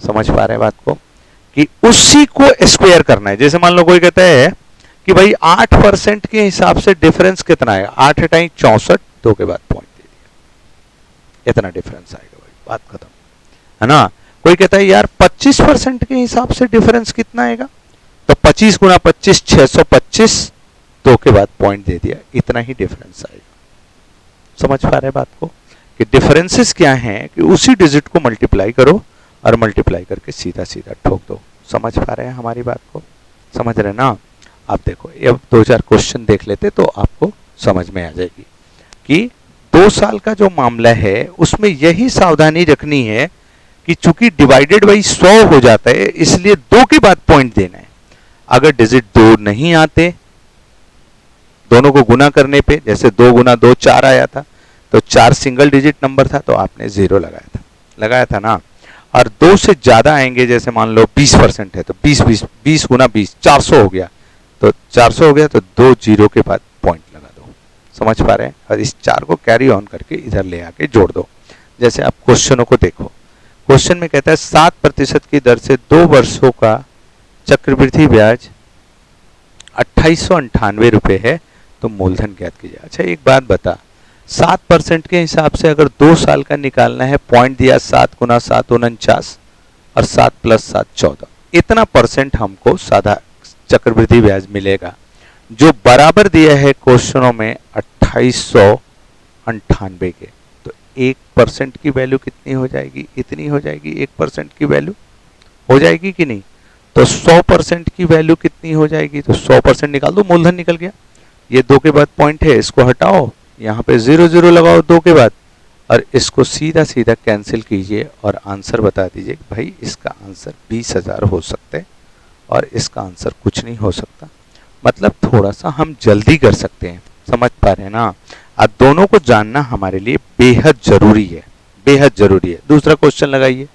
समझ पा रहे हैं बात को? कि उसी को स्क्वायर करना है। जैसे मान लो कोई कहता है कि भाई 8% के हिसाब से डिफरेंस कितना है, 8 टाइम 64, 2 के बाद पॉइंट दे दिया, इतना डिफरेंस आएगा भाई, बात खत्म, है ना। कोई कहता है यार 25% के हिसाब से डिफरेंस कितना आएगा, तो 25 गुना 25 625, 2 के बाद पॉइंट दे दिया, इतना ही डिफरेंस आएगा। समझ पा रहे बात को कि डिफरेंसेस क्या हैं, कि उसी डिजिट को मल्टीप्लाई करो और मल्टीप्लाई करके सीधा सीधा ठोक दो। समझ पा रहे हैं हमारी बात को, समझ रहे ना। आप देखो अब 2-4 क्वेश्चन देख लेते तो आपको समझ में आ जाएगी कि 2 साल का जो मामला है उसमें यही सावधानी रखनी है कि चूंकि डिवाइडेड बाई 100 हो जाता है, इसलिए 2 के बाद पॉइंट देना है। अगर डिजिट 2 नहीं आते, दोनों को गुना करने पे, जैसे 2 गुना 2 4 आया था, तो 4 सिंगल डिजिट नंबर था तो आपने 0 लगाया था ना। और 2 से ज्यादा आएंगे, जैसे मान लो 20% है तो 20 गुना 20 400 हो गया, तो 400 हो गया तो 2 0 के बाद पॉइंट लगा दो। समझ पा रहे हैं। और इस 4 को कैरी ऑन करके इधर ले आके जोड़ दो। जैसे आप क्वेश्चनों को देखो, क्वेश्चन में कहता है 7% की दर से 2 वर्षों का चक्रवृद्धि ब्याज 2898 रुपए है, तो मूलधन ज्ञात कीजिए। अच्छा एक बात बता, 7% के हिसाब से अगर 2 साल का निकालना है, पॉइंट दिया 7 गुना 7 49 और 7 प्लस 7 14, इतना परसेंट हमको साधा चक्रवृद्धि ब्याज मिलेगा, जो बराबर दिया है क्वेश्चनों में 2898 के। तो 1% की वैल्यू कितनी हो जाएगी, इतनी हो जाएगी। 1% की वैल्यू हो जाएगी कि नहीं, तो 100% की वैल्यू कितनी हो जाएगी, तो 100% निकाल दो, मूलधन निकल गया। ये 2 के बाद पॉइंट है, इसको हटाओ, यहाँ पे 0 0 लगाओ 2 के बाद, और इसको सीधा सीधा कैंसिल कीजिए और आंसर बता दीजिए कि भाई इसका आंसर 20,000 हो सकता है और इसका आंसर कुछ नहीं हो सकता। मतलब थोड़ा सा हम जल्दी कर सकते हैं। समझ पा रहे हैं ना। अब दोनों को जानना हमारे लिए बेहद जरूरी है, बेहद जरूरी है। दूसरा क्वेश्चन लगाइए।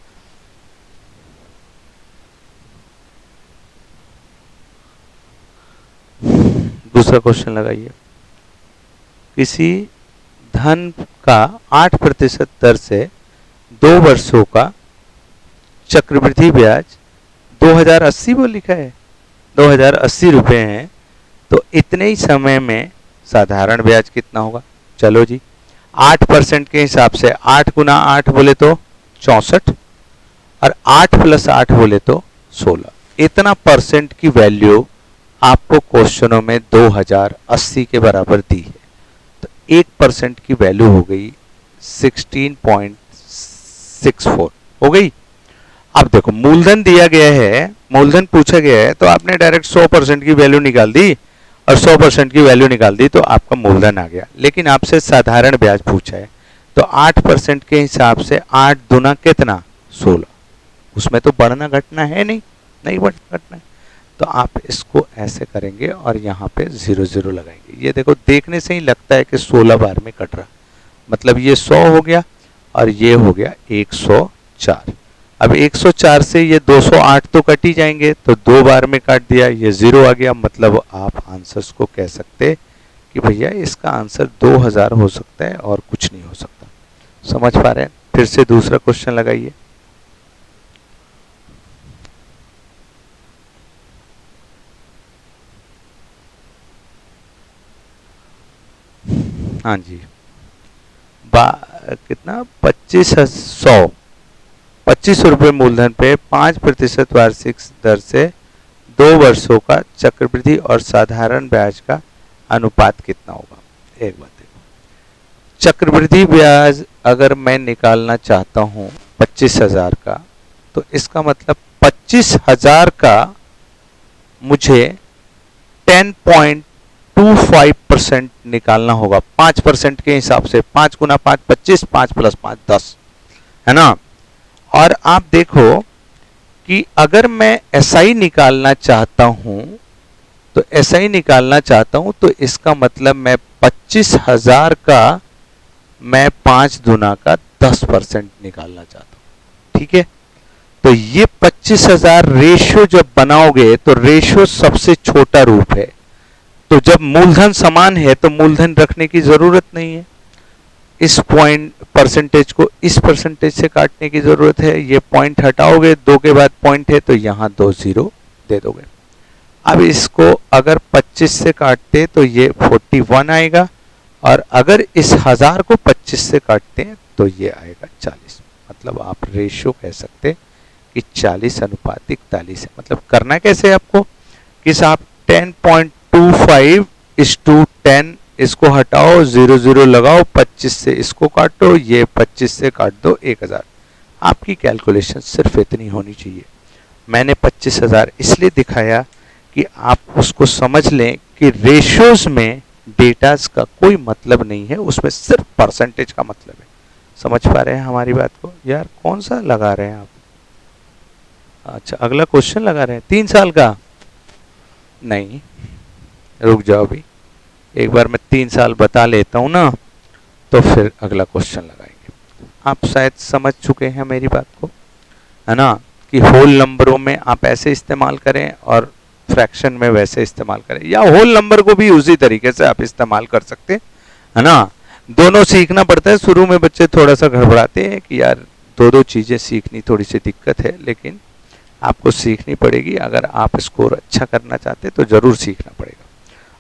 दूसरा क्वेश्चन लगाइए। किसी धन का 8% दर से 2 वर्षों का चक्रवृद्धि ब्याज 2080 वो लिखा है, 2080 रुपए हैं, तो इतने ही समय में साधारण ब्याज कितना होगा। चलो जी, 8% के हिसाब से 8 गुना 8 बोले तो 64 और 8 प्लस 8 बोले तो 16, इतना परसेंट की वैल्यू आपको क्वेश्चनों में 2080 के बराबर दी है। तो 1% की वैल्यू हो गई 16.64 हो गई। अब देखो मूलधन दिया गया है, मूलधन पूछा गया है, तो आपने डायरेक्ट 100% की वैल्यू निकाल दी और 100% की वैल्यू निकाल दी तो आपका मूलधन आ गया। लेकिन आपसे साधारण ब्याज पूछा है, तो 8% के हिसाब से 8 दुना कितना 16, उसमें तो बढ़ना घटना है नहीं बढ़ना घटना है। तो आप इसको ऐसे करेंगे और यहाँ पे 0 0 लगाएंगे। ये देखो देखने से ही लगता है कि 16 बार में कट रहा, मतलब ये 100 हो गया और ये हो गया 104। अब 104 से ये 208 तो कट ही जाएंगे, तो 2 बार में काट दिया, ये 0 आ गया। मतलब आप आंसर्स को कह सकते कि भैया इसका आंसर 2000 हो सकता है और कुछ नहीं हो सकता। समझ पा रहे हैं। फिर से दूसरा क्वेश्चन लगाइए। हाँ जी, कितना 25 रुपये मूलधन पे 5% वार्षिक दर से 2 वर्षों का चक्रवृद्धि और साधारण ब्याज का अनुपात कितना होगा। एक बात देखो, चक्रवृद्धि ब्याज अगर मैं निकालना चाहता हूं 25,000 का, तो इसका मतलब 25,000 का मुझे 10.25% निकालना होगा 5% के हिसाब से। 5 गुना 5 25, 5 प्लस 5 10, है ना। और आप देखो कि अगर मैं SI निकालना चाहता हूं, तो SI निकालना चाहता हूं तो इसका मतलब मैं 25,000 का मैं 5 दुना का 10% निकालना चाहता हूं। ठीक है, तो ये 25,000 रेशियो जब बनाओगे तो रेशियो सबसे छोटा रूप है। तो जब मूलधन समान है तो मूलधन रखने की जरूरत नहीं है। इस पॉइंट परसेंटेज को इस परसेंटेज से काटने की जरूरत है, ये पॉइंट हटाओगे, 2 के बाद पॉइंट है तो यहाँ 2 0 दे दोगे। अब इसको अगर 25 से काटते तो ये 41 आएगा, और अगर इस 1000 को 25 से काटते हैं तो ये आएगा 40। मतलब आप रेशियो कह सकते कि 40:41 है। मतलब करना कैसे आपको कि साहब 10.25:10, इसको हटाओ, 0 0 लगाओ, 25 से इसको काटो, ये 25 से काट दो 1000। आपकी कैलकुलेशन सिर्फ इतनी होनी चाहिए। मैंने 25,000 इसलिए दिखाया कि आप उसको समझ लें कि रेशियोज में डेटास का कोई मतलब नहीं है, उसमें सिर्फ परसेंटेज का मतलब है। समझ पा रहे हैं हमारी बात को? यार कौन सा लगा रहे हैं आप? अच्छा, अगला क्वेश्चन लगा रहे हैं 3 साल का? नहीं, रुक जाओ अभी, एक बार मैं 3 साल बता लेता हूं ना, तो फिर अगला क्वेश्चन लगाएंगे। आप शायद समझ चुके हैं मेरी बात को, है ना, कि होल नंबरों में आप ऐसे इस्तेमाल करें और फ्रैक्शन में वैसे इस्तेमाल करें, या होल नंबर को भी उसी तरीके से आप इस्तेमाल कर सकते हैं, है ना। दोनों सीखना पड़ता है। शुरू में बच्चे थोड़ा सा घबराते हैं कि यार दो चीजें सीखनी थोड़ी सी दिक्कत है, लेकिन आपको सीखनी पड़ेगी। अगर आप स्कोर अच्छा करना चाहते तो जरूर सीखना पड़ेगा।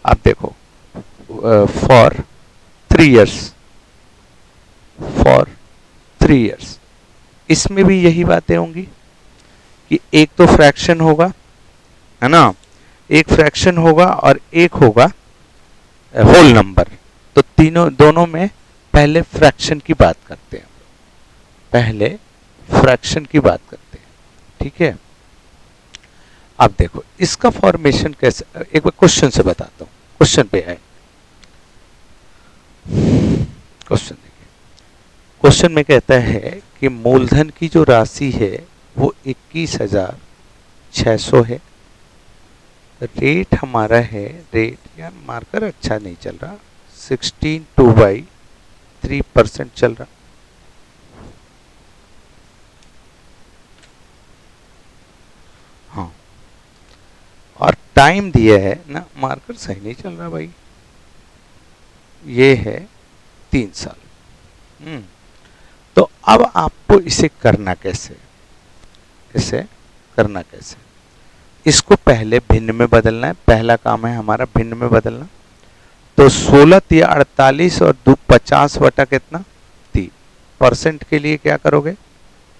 आप देखो, फॉर 3 इयर्स, इसमें भी यही बातें होंगी कि एक तो फ्रैक्शन होगा, है ना, एक फ्रैक्शन होगा और एक होगा होल नंबर। तो दोनों में पहले फ्रैक्शन की बात करते हैं, पहले फ्रैक्शन की बात करते हैं, ठीक है। अब देखो इसका फॉर्मेशन कैसे, एक बार क्वेश्चन से बताता हूं। क्वेश्चन पे आए, क्वेश्चन देखिए। क्वेश्चन में कहता है कि मूलधन की जो राशि है वो 21,600 है। रेट हमारा है, रेट, यार मार्कर अच्छा नहीं चल रहा, 16.2/3% चल रहा। हाँ, और टाइम दिया है ना, मार्कर सही नहीं चल रहा भाई, ये है 3 साल। तो अब आपको इसे करना कैसे, इसे करना कैसे? इसको पहले भिन्न में बदलना है। पहला काम है हमारा भिन्न में बदलना। तो 16 तिया 48 और 2 50 बटा कितना 3। परसेंट के लिए क्या करोगे,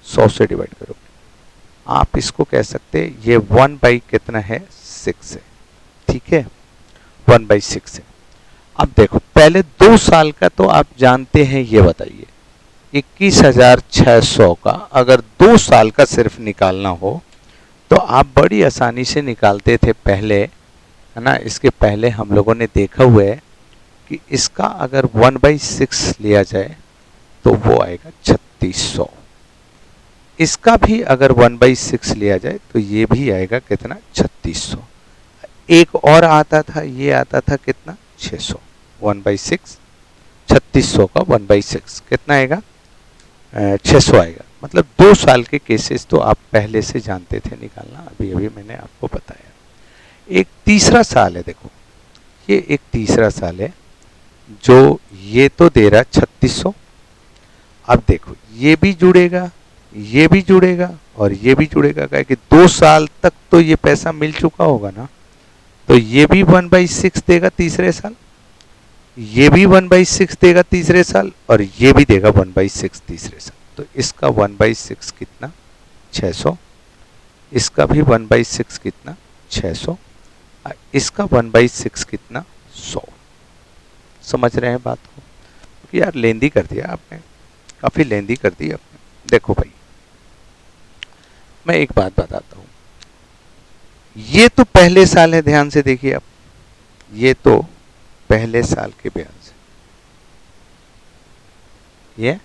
100 से डिवाइड करोगे। आप इसको कह सकते हैं ये 1 by कितना है 6 है, ठीक है, 1/6 है। अब देखो पहले 2 साल का तो आप जानते हैं, ये बताइए 21,600 का अगर 2 साल का सिर्फ निकालना हो तो आप बड़ी आसानी से निकालते थे पहले, है ना। इसके पहले हम लोगों ने देखा हुआ है कि इसका अगर 1/6 लिया जाए तो वो आएगा 3600। इसका भी अगर 1/6 लिया जाए तो ये भी आएगा कितना 3600। एक और आता था, ये आता था कितना 600। 1/6 3600 का 1/6 कितना आएगा 600 आएगा। मतलब 2 साल के केसेस तो आप पहले से जानते थे निकालना, अभी अभी मैंने आपको बताया। एक तीसरा साल है, देखो ये एक तीसरा साल है जो ये तो दे रहा 3600। अब देखो ये भी जुड़ेगा, ये भी जुड़ेगा और ये भी जुड़ेगा, क्या कि 2 साल तक तो ये पैसा मिल चुका होगा ना, तो ये भी 1/6 देगा तीसरे साल, ये भी 1/6 देगा तीसरे साल, और ये भी देगा 1/6 तीसरे साल। तो इसका 1/6 कितना 600, इसका भी 1/6 कितना 600, इसका 1/6 कितना 100। समझ रहे हैं बात को? क्योंकि यार लेंदी कर दिया आपने, काफी लेंदी कर दी आपने। देखो भाई मैं एक बात बताता हूं, ये तो पहले साल है, ध्यान से देखिए आप, ये तो पहले साल के बयान से, ये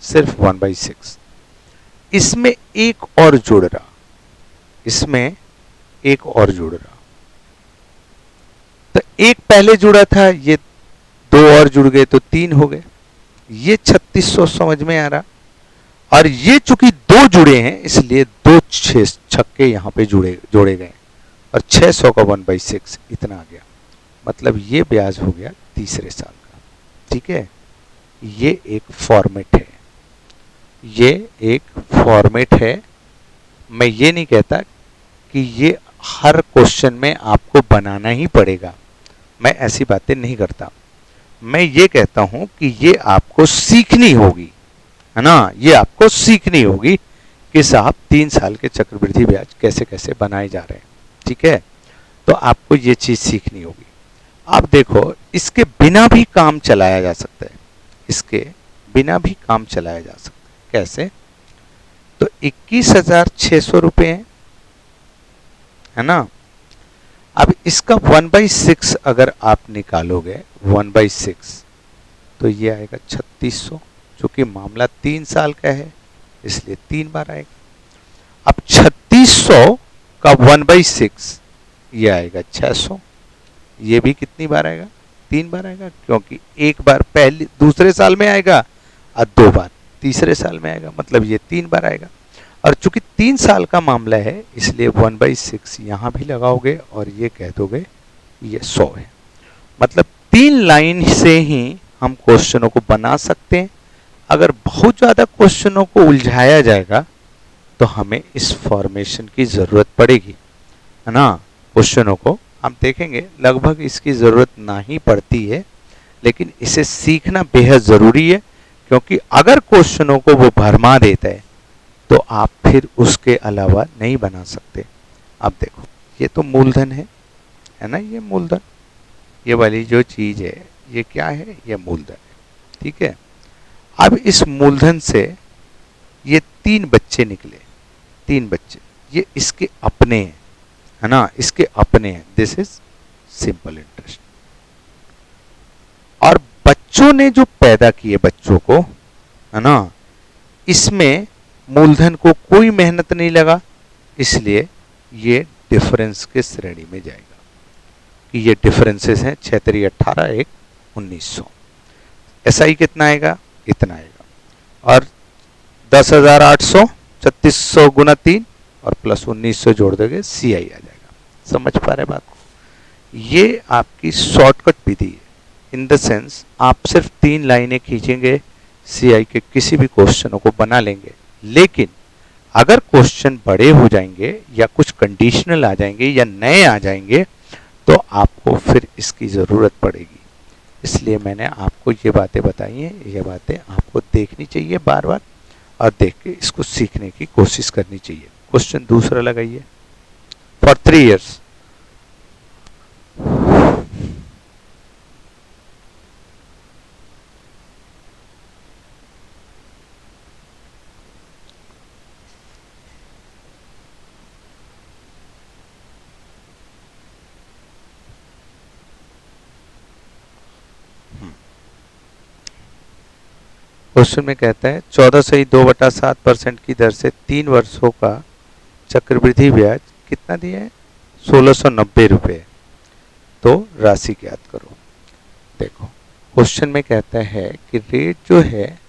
सिर्फ 1/6। इसमें एक और जुड़ रहा, इसमें एक और जुड़ रहा, तो एक पहले जुड़ा था, ये 2 और जुड़ गए तो 3 हो गए। ये 3600 समझ में आ रहा, और ये चूंकि 2 जुड़े हैं इसलिए 2 छक्के यहां पे जोड़े गए, और 600 का 1/6 इतना आ गया। मतलब ये ब्याज हो गया तीसरे साल का, ठीक है। ये एक फॉर्मेट है, ये एक फॉर्मेट है। मैं ये नहीं कहता कि ये हर क्वेश्चन में आपको बनाना ही पड़ेगा, मैं ऐसी बातें नहीं करता। मैं ये कहता हूं कि ये आपको सीखनी होगी, है ना, ये आपको सीखनी होगी कि साहब 3 साल के चक्रवृद्धि ब्याज कैसे कैसे बनाए जा रहे हैं। ठीक है, तो आपको ये चीज सीखनी होगी। आप देखो, इसके बिना भी काम चलाया जा सकता है, इसके बिना भी काम चलाया जा सकता है। कैसे? तो 21,600 रुपये है ना। अब इसका 1/6 अगर आप निकालोगे, 1/6, तो ये आएगा 3600, चूंकि मामला 3 साल का है इसलिए 3 बार आएगा। अब 3600 का 1/6 ये आएगा 600, ये भी कितनी बार आएगा? 3 बार आएगा, क्योंकि एक बार पहले दूसरे साल में आएगा और 2 बार तीसरे साल में आएगा, मतलब ये 3 बार आएगा। और चूंकि 3 साल का मामला है इसलिए 1/6 यहां भी लगाओगे और ये कह दोगे ये 100 है। मतलब 3 लाइन से ही हम क्वेश्चनों को बना सकते हैं। अगर बहुत ज्यादा क्वेश्चनों को उलझाया जाएगा तो हमें इस फॉर्मेशन की जरूरत पड़ेगी, है ना। क्वेश्चनों को हम देखेंगे लगभग इसकी जरूरत ना ही पड़ती है, लेकिन इसे सीखना बेहद जरूरी है, क्योंकि अगर क्वेश्चनों को वो भरमा देता है तो आप फिर उसके अलावा नहीं बना सकते। अब देखो, ये तो मूलधन है ना, ये मूलधन, ये वाली जो चीज है ये क्या है? ये मूलधन है। ठीक है, अब इस मूलधन से ये 3 बच्चे निकले, 3 बच्चे, ये इसके अपने हैं, है ना, इसके अपने हैं। This is simple interest. और बच्चों ने जो पैदा किए बच्चों को, है ना, इसमें मूलधन को कोई मेहनत नहीं लगा, इसलिए ये डिफरेंस के श्रेणी में जाएगा कि ये डिफरेंसेस हैं 6 3 18 1 1900। एसआई कितना आएगा? इतना आएगा। और 10,800 3600 गुना 3 और प्लस 1900 जोड़ दोगे, सीआई आ जाएगा। समझ पा रहे बात को? ये आपकी शॉर्टकट विधि है। इन द सेंस आप सिर्फ 3 लाइनें खींचेंगे, सीआई के किसी भी क्वेश्चनों को बना लेंगे। लेकिन अगर क्वेश्चन बड़े हो जाएंगे या कुछ कंडीशनल आ जाएंगे या नए आ जाएंगे तो आपको फिर इसकी ज़रूरत पड़ेगी। इसलिए मैंने आपको ये बातें बताई हैं, ये बातें आपको देखनी चाहिए बार बार और देख के इसको सीखने की कोशिश करनी चाहिए। क्वेश्चन दूसरा लगाइए। फॉर 3 years क्वेश्चन में कहता है 14.2/7% की दर से 3 वर्षों का चक्रवृद्धि ब्याज कितना दिया है? 1690 रुपये। तो राशि ज्ञात करो। देखो, क्वेश्चन में कहता है कि रेट जो है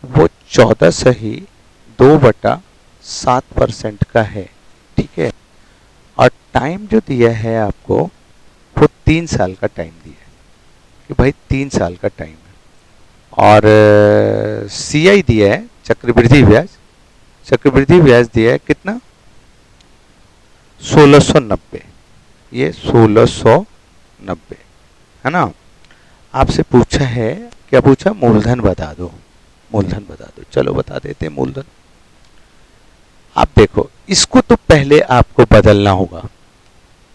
वो 14.2/7% का है। ठीक है, और टाइम जो दिया है आपको वो 3 साल का टाइम दिया है कि भाई 3 साल का टाइम है। और सीआई दिया है चक्रवृद्धि ब्याज, चक्रवृद्धि ब्याज दिया है कितना? 1690। ये 1690 है ना। आपसे पूछा है, क्या पूछा? मूलधन बता दो, मूलधन बता दो। चलो बता देते हैं मूलधन। आप देखो, इसको तो पहले आपको बदलना होगा।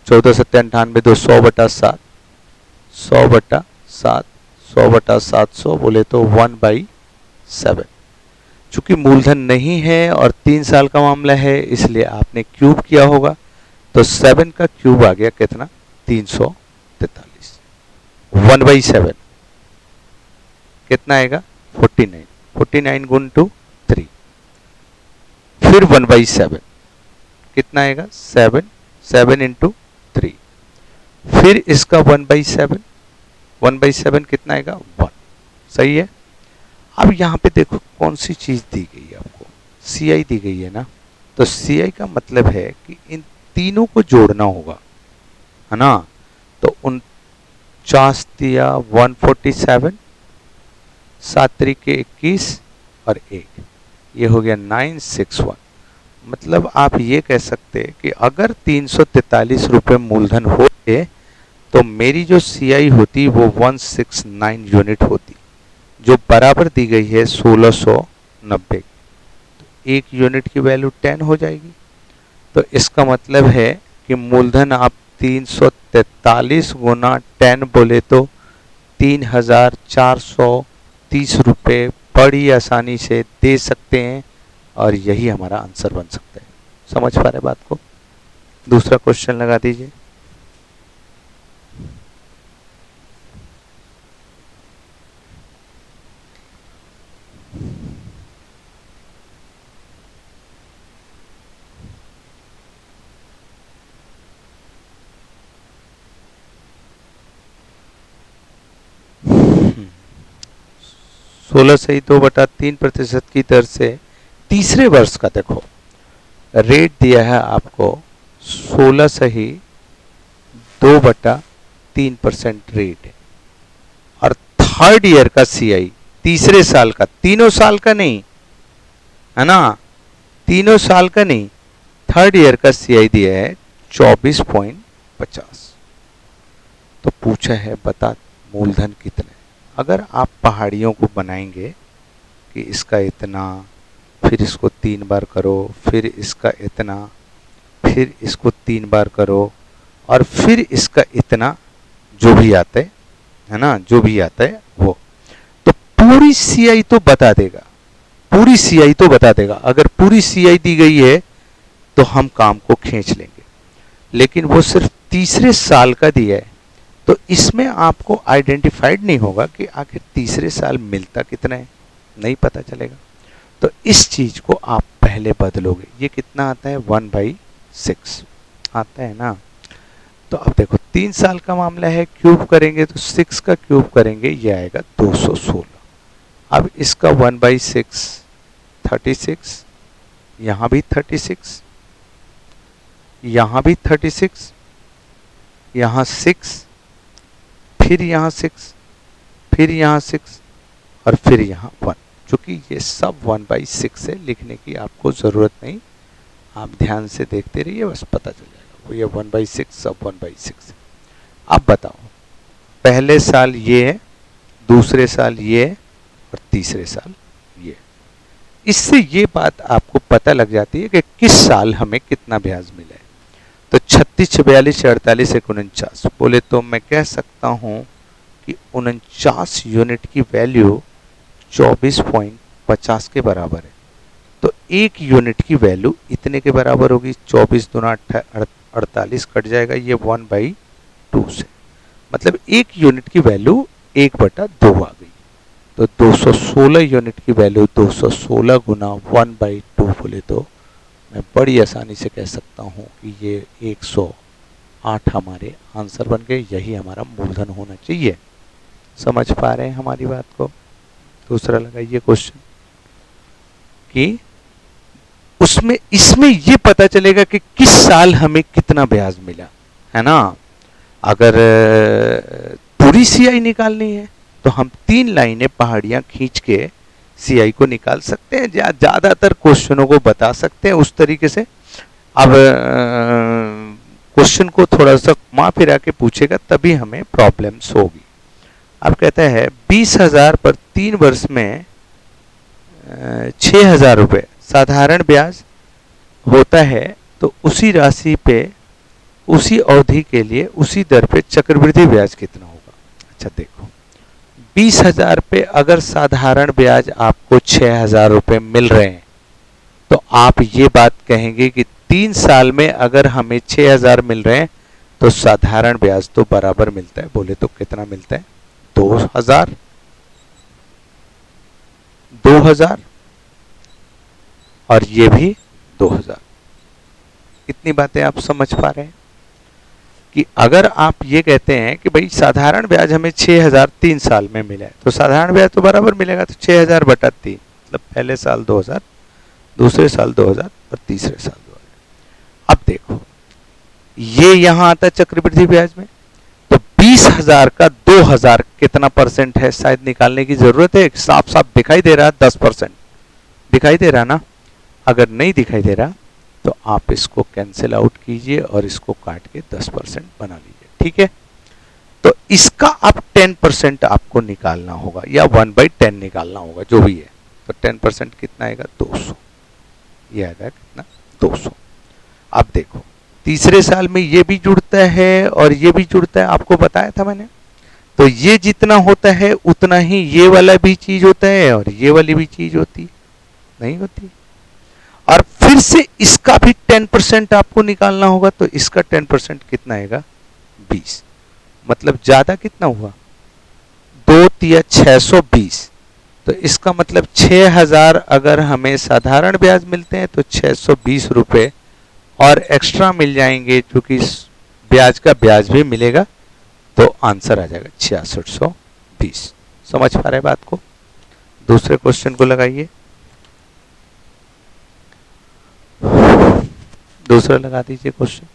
14,97 तो 100/7, 100/7, 100/700 बोले तो 1/7। चूंकि मूलधन नहीं है और 3 साल का मामला है इसलिए आपने क्यूब किया होगा, तो 7 का क्यूब आ गया कितना? 343। 1/7 कितना आएगा? 49। 49 गुण 2 3। फिर 1/7 कितना आएगा? 7। 7 इंटू 3। फिर इसका 1/7, 1/7 कितना आएगा? 1। सही है। अब यहाँ पे देखो कौन सी चीज दी गई है आपको? सीआई दी गई है ना। तो सीआई का मतलब है कि इन तीनों को जोड़ना होगा, है ना। तो 49 दिया 147, 7 तरीके 21 और 1, ये हो गया 961। मतलब आप ये कह सकते हैं कि अगर 343 रुपये मूलधन होते तो मेरी जो सीआई होती वो 169 यूनिट होती, जो बराबर दी गई है 1690। तो 1 यूनिट की वैल्यू 10 हो जाएगी। तो इसका मतलब है कि मूलधन आप 343 गुना 10 बोले तो 3430 रुपये बड़ी आसानी से दे सकते हैं, और यही हमारा आंसर बन सकता है। समझ पा रहे बात को? दूसरा क्वेश्चन लगा दीजिए। सोलह सही 2/3% की दर से तीसरे वर्ष का देखो रेट दिया है आपको 16 सही 2/3% रेट है, और थर्ड ईयर का सीआई तीसरे साल का, तीनों साल का नहीं है ना, तीनों साल का नहीं, थर्ड ईयर का सीआई दिया है 24.50। तो पूछा है बता मूलधन कितना है। अगर आप पहाड़ियों को बनाएंगे कि इसका इतना, फिर इसको 3 बार करो, फिर इसका इतना, फिर इसको 3 बार करो, और फिर इसका इतना, जो भी आता है ना, जो भी आता है वो, तो पूरी सीआई तो बता देगा, पूरी सीआई तो बता देगा। अगर पूरी सीआई दी गई है तो हम काम को खींच लेंगे, लेकिन वो सिर्फ तीसरे साल का दिया है, तो इसमें आपको आइडेंटिफाइड नहीं होगा कि आखिर तीसरे साल मिलता कितना है, नहीं पता चलेगा। तो इस चीज को आप पहले बदलोगे। ये कितना आता है 1/6 आता है ना। तो अब देखो 3 साल का मामला है, क्यूब करेंगे तो 6 का क्यूब करेंगे, ये आएगा 216। अब इसका 1/6 36, यहां भी 36, यहां भी 36, यहां 6, फिर यहाँ 6, फिर यहाँ 6, और फिर यहाँ 1। चूंकि ये सब 1/6 है, लिखने की आपको ज़रूरत नहीं, आप ध्यान से देखते रहिए, बस पता चल जाएगा। वो ये 1/6 सब 1/6 है। अब बताओ, पहले साल ये है, दूसरे साल ये है, और तीसरे साल ये। इससे ये बात आपको पता लग जाती है कि किस साल हमें कितना ब्याज मिला है। तो 36, 46, 48, 49 बोले तो मैं कह सकता हूं कि 49 यूनिट की वैल्यू 24.50 के बराबर है। तो 1 यूनिट की वैल्यू इतने के बराबर होगी। 24 दूना 48 कट जाएगा, ये 1/2 से, मतलब 1 यूनिट की वैल्यू 1/2 आ गई। तो 216 यूनिट की वैल्यू 216 गुना 1/2 बोले तो मैं बड़ी आसानी से कह सकता हूं कि ये 108 हमारे आंसर बन गए। यही हमारा मूलधन होना चाहिए। समझ पा रहे हैं हमारी बात को? दूसरा लगाइए क्वेश्चन कि उसमें इसमें ये पता चलेगा कि किस साल हमें कितना ब्याज मिला, है ना। अगर पूरी सीआई निकालनी है तो हम 3 लाइनें पहाड़ियां खींच के सीआई को निकाल सकते हैं, या ज्यादातर क्वेश्चनों को बता सकते हैं उस तरीके से। अब क्वेश्चन को थोड़ा सा घुमा फिरा के पूछेगा तभी हमें प्रॉब्लम्स होगी। अब कहता है 20,000 पर 3 वर्ष में 6,000 रुपये साधारण ब्याज होता है, तो उसी राशि पे उसी अवधि के लिए उसी दर पे चक्रवृद्धि ब्याज कितना होगा। अच्छा देखो, 20,000 पे अगर साधारण ब्याज आपको 6,000 रुपये मिल रहे हैं, तो आप ये बात कहेंगे कि 3 साल में अगर हमें 6,000 मिल रहे हैं तो साधारण ब्याज तो बराबर मिलता है। बोले तो कितना मिलता है 2,000, 2,000, और ये भी 2,000। इतनी बातें आप समझ पा रहे हैं कि अगर आप ये कहते हैं कि भाई साधारण ब्याज हमें 6,000 3 साल में मिला है, तो साधारण ब्याज तो बराबर मिलेगा। तो 6,000/3, मतलब पहले साल 2,000, दूसरे साल 2,000, और तीसरे साल 2,000। अब देखो ये यहां आता है चक्रवृद्धि ब्याज में, तो 20,000 का 2,000 कितना परसेंट है, शायद निकालने की जरूरत है। साफ साफ दिखाई दे रहा है 10%, दिखाई दे रहा ना। अगर नहीं दिखाई दे रहा तो आप इसको कैंसिल आउट कीजिए और इसको काट के 10% बना लीजिए, ठीक है। तो इसका आप 10% आपको निकालना होगा या 1/10 निकालना होगा, जो भी है। तो 10% कितना आएगा, 200। ये आएगा कितना, 200। अब देखो तीसरे साल में ये भी जुड़ता है और ये भी जुड़ता है, आपको बताया था मैंने। तो ये जितना होता है उतना ही ये वाला भी चीज होता है और ये वाली भी चीज होती नहीं होती। और फिर से इसका भी 10% आपको निकालना होगा। तो इसका 10% कितना आएगा, 20। मतलब ज्यादा कितना हुआ, 2 तिया 620। तो इसका मतलब 6,000 अगर हमें साधारण ब्याज मिलते हैं तो 620 रुपए और एक्स्ट्रा मिल जाएंगे, क्योंकि ब्याज का ब्याज भी मिलेगा। तो आंसर आ जाएगा 6620। समझ पा रहे बात को। दूसरे क्वेश्चन को लगाइए, दूसरा लगा दीजिए क्वेश्चन।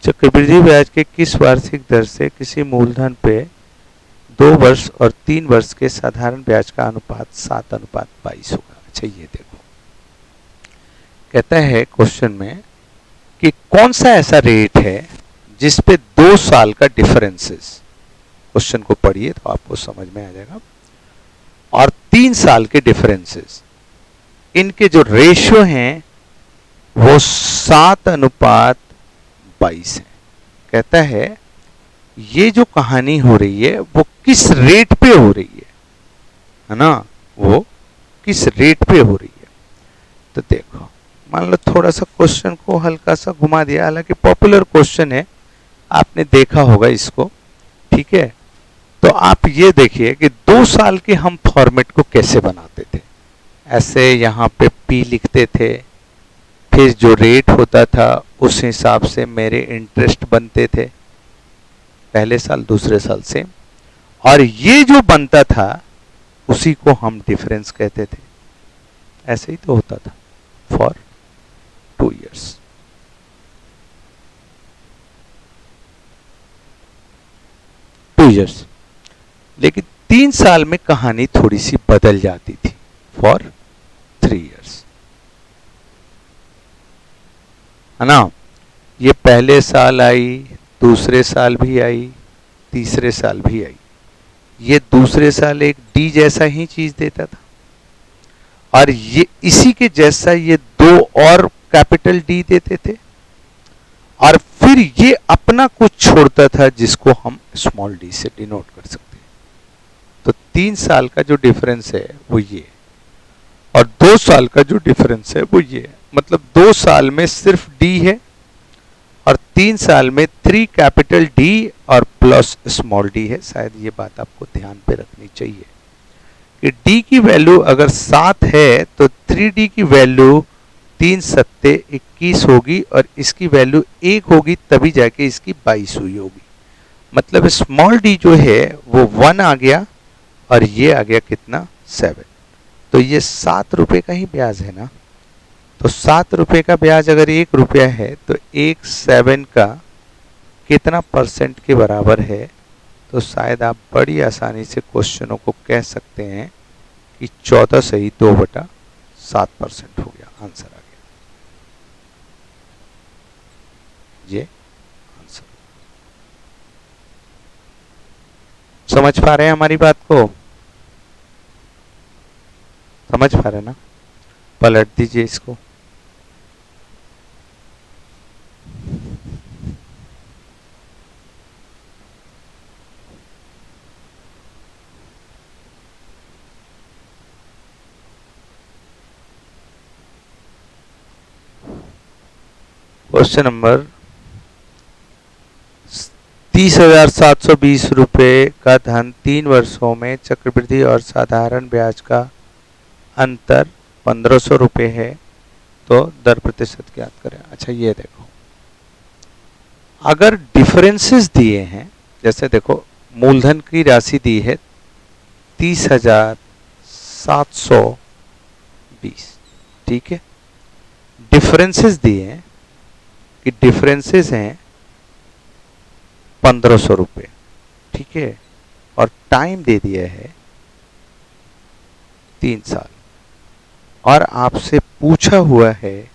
चक्रवृद्धि ब्याज के किस वार्षिक दर से किसी मूलधन पे 2 वर्ष और 3 वर्ष के साधारण ब्याज का अनुपात 7:22 होगा। अच्छा ये देखो, कहता है क्वेश्चन में कि कौन सा ऐसा रेट है जिस पे 2 साल का डिफरेंसेस, क्वेश्चन को पढ़िए तो आपको समझ में आ जाएगा, और 3 साल के डिफरेंसेस, इनके जो रेशियो हैं वो 7:22 है। कहता है ये जो कहानी हो रही है वो किस रेट पे हो रही है ना, वो किस रेट पे हो रही है। तो देखो मान लो थोड़ा सा क्वेश्चन को हल्का सा घुमा दिया, हालांकि पॉपुलर क्वेश्चन है, आपने देखा होगा इसको, ठीक है। तो आप ये देखिए कि 2 साल के हम फॉर्मेट को कैसे बनाते थे। ऐसे यहाँ पे पी लिखते थे, फिर जो रेट होता था उस हिसाब से मेरे इंटरेस्ट बनते थे, पहले साल दूसरे साल से, और ये जो बनता था उसी को हम डिफरेंस कहते थे। ऐसे ही तो होता था फॉर 2 years। लेकिन 3 साल में कहानी थोड़ी सी बदल जाती थी, फॉर 3 years, है ना। ये पहले साल आई, दूसरे साल भी आई, तीसरे साल भी आई। ये दूसरे साल एक डी जैसा ही चीज देता था, और ये इसी के जैसा ये 2 और कैपिटल डी देते थे, और फिर ये अपना कुछ छोड़ता था जिसको हम स्मॉल डी से डिनोट कर सकते हैं। तो 3 साल का जो डिफरेंस है वो ये, और 2 साल का जो डिफरेंस है वो ये। मतलब 2 साल में सिर्फ डी है और 3 साल में 3 कैपिटल डी और प्लस स्मॉल डी है। शायद ये बात आपको ध्यान पे रखनी चाहिए कि डी की वैल्यू अगर 7 है तो 3D की वैल्यू 3 सत्ते 21 होगी, और इसकी वैल्यू 1 होगी तभी जाके इसकी 22 हुई होगी। मतलब स्मॉल डी जो है वो 1 आ गया और ये आ गया कितना, 7। तो ये 7 रुपए का ही ब्याज है ना। तो 7 रुपए का ब्याज अगर 1 रुपया है तो 1/7 का कितना परसेंट के बराबर है। तो शायद आप बड़ी आसानी से क्वेश्चनों को कह सकते हैं कि 14 सही 2/7% हो गया, आंसर आ गया ये आंसर। समझ पा रहे हैं हमारी बात को, समझ पा रहे हैं ना। पलट दीजिए इसको, क्वेश्चन नंबर 30,720 रुपए का धन 3 वर्षों में चक्रवृद्धि और साधारण ब्याज का अंतर 1500 रुपए है, तो दर प्रतिशत ज्ञात करें। अच्छा ये देखो, अगर डिफरेंसेस दिए हैं, जैसे देखो मूलधन की राशि दी है 30,720, ठीक है। डिफरेंसेस दिए हैं कि डिफरेंसेस हैं 1500 रुपये, ठीक है। और टाइम दे दिया है 3 साल, और आपसे पूछा हुआ है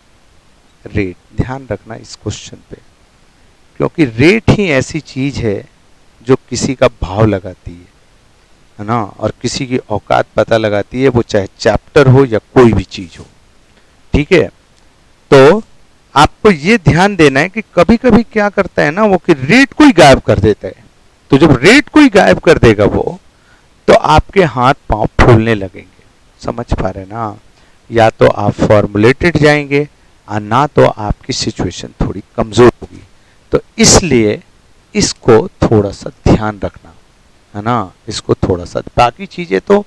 रेट। ध्यान रखना इस क्वेश्चन पे, क्योंकि रेट ही ऐसी चीज है जो किसी का भाव लगाती है ना, और किसी की औकात पता लगाती है, वो चाहे चैप्टर हो या कोई भी चीज हो, ठीक है। तो आपको ये ध्यान देना है कि कभी कभी क्या करता है ना वो, कि रेट को ही गायब कर देता है। तो जब रेट को ही गायब कर देगा वो, तो आपके हाथ पांव फूलने लगेंगे। समझ पा रहे ना? या तो आप फॉर्मुलेटेड जाएंगे और ना तो आपकी सिचुएशन थोड़ी कमजोर होगी। तो इसलिए इसको थोड़ा सा ध्यान रखना है ना, इसको थोड़ा सा। बाकी चीजें तो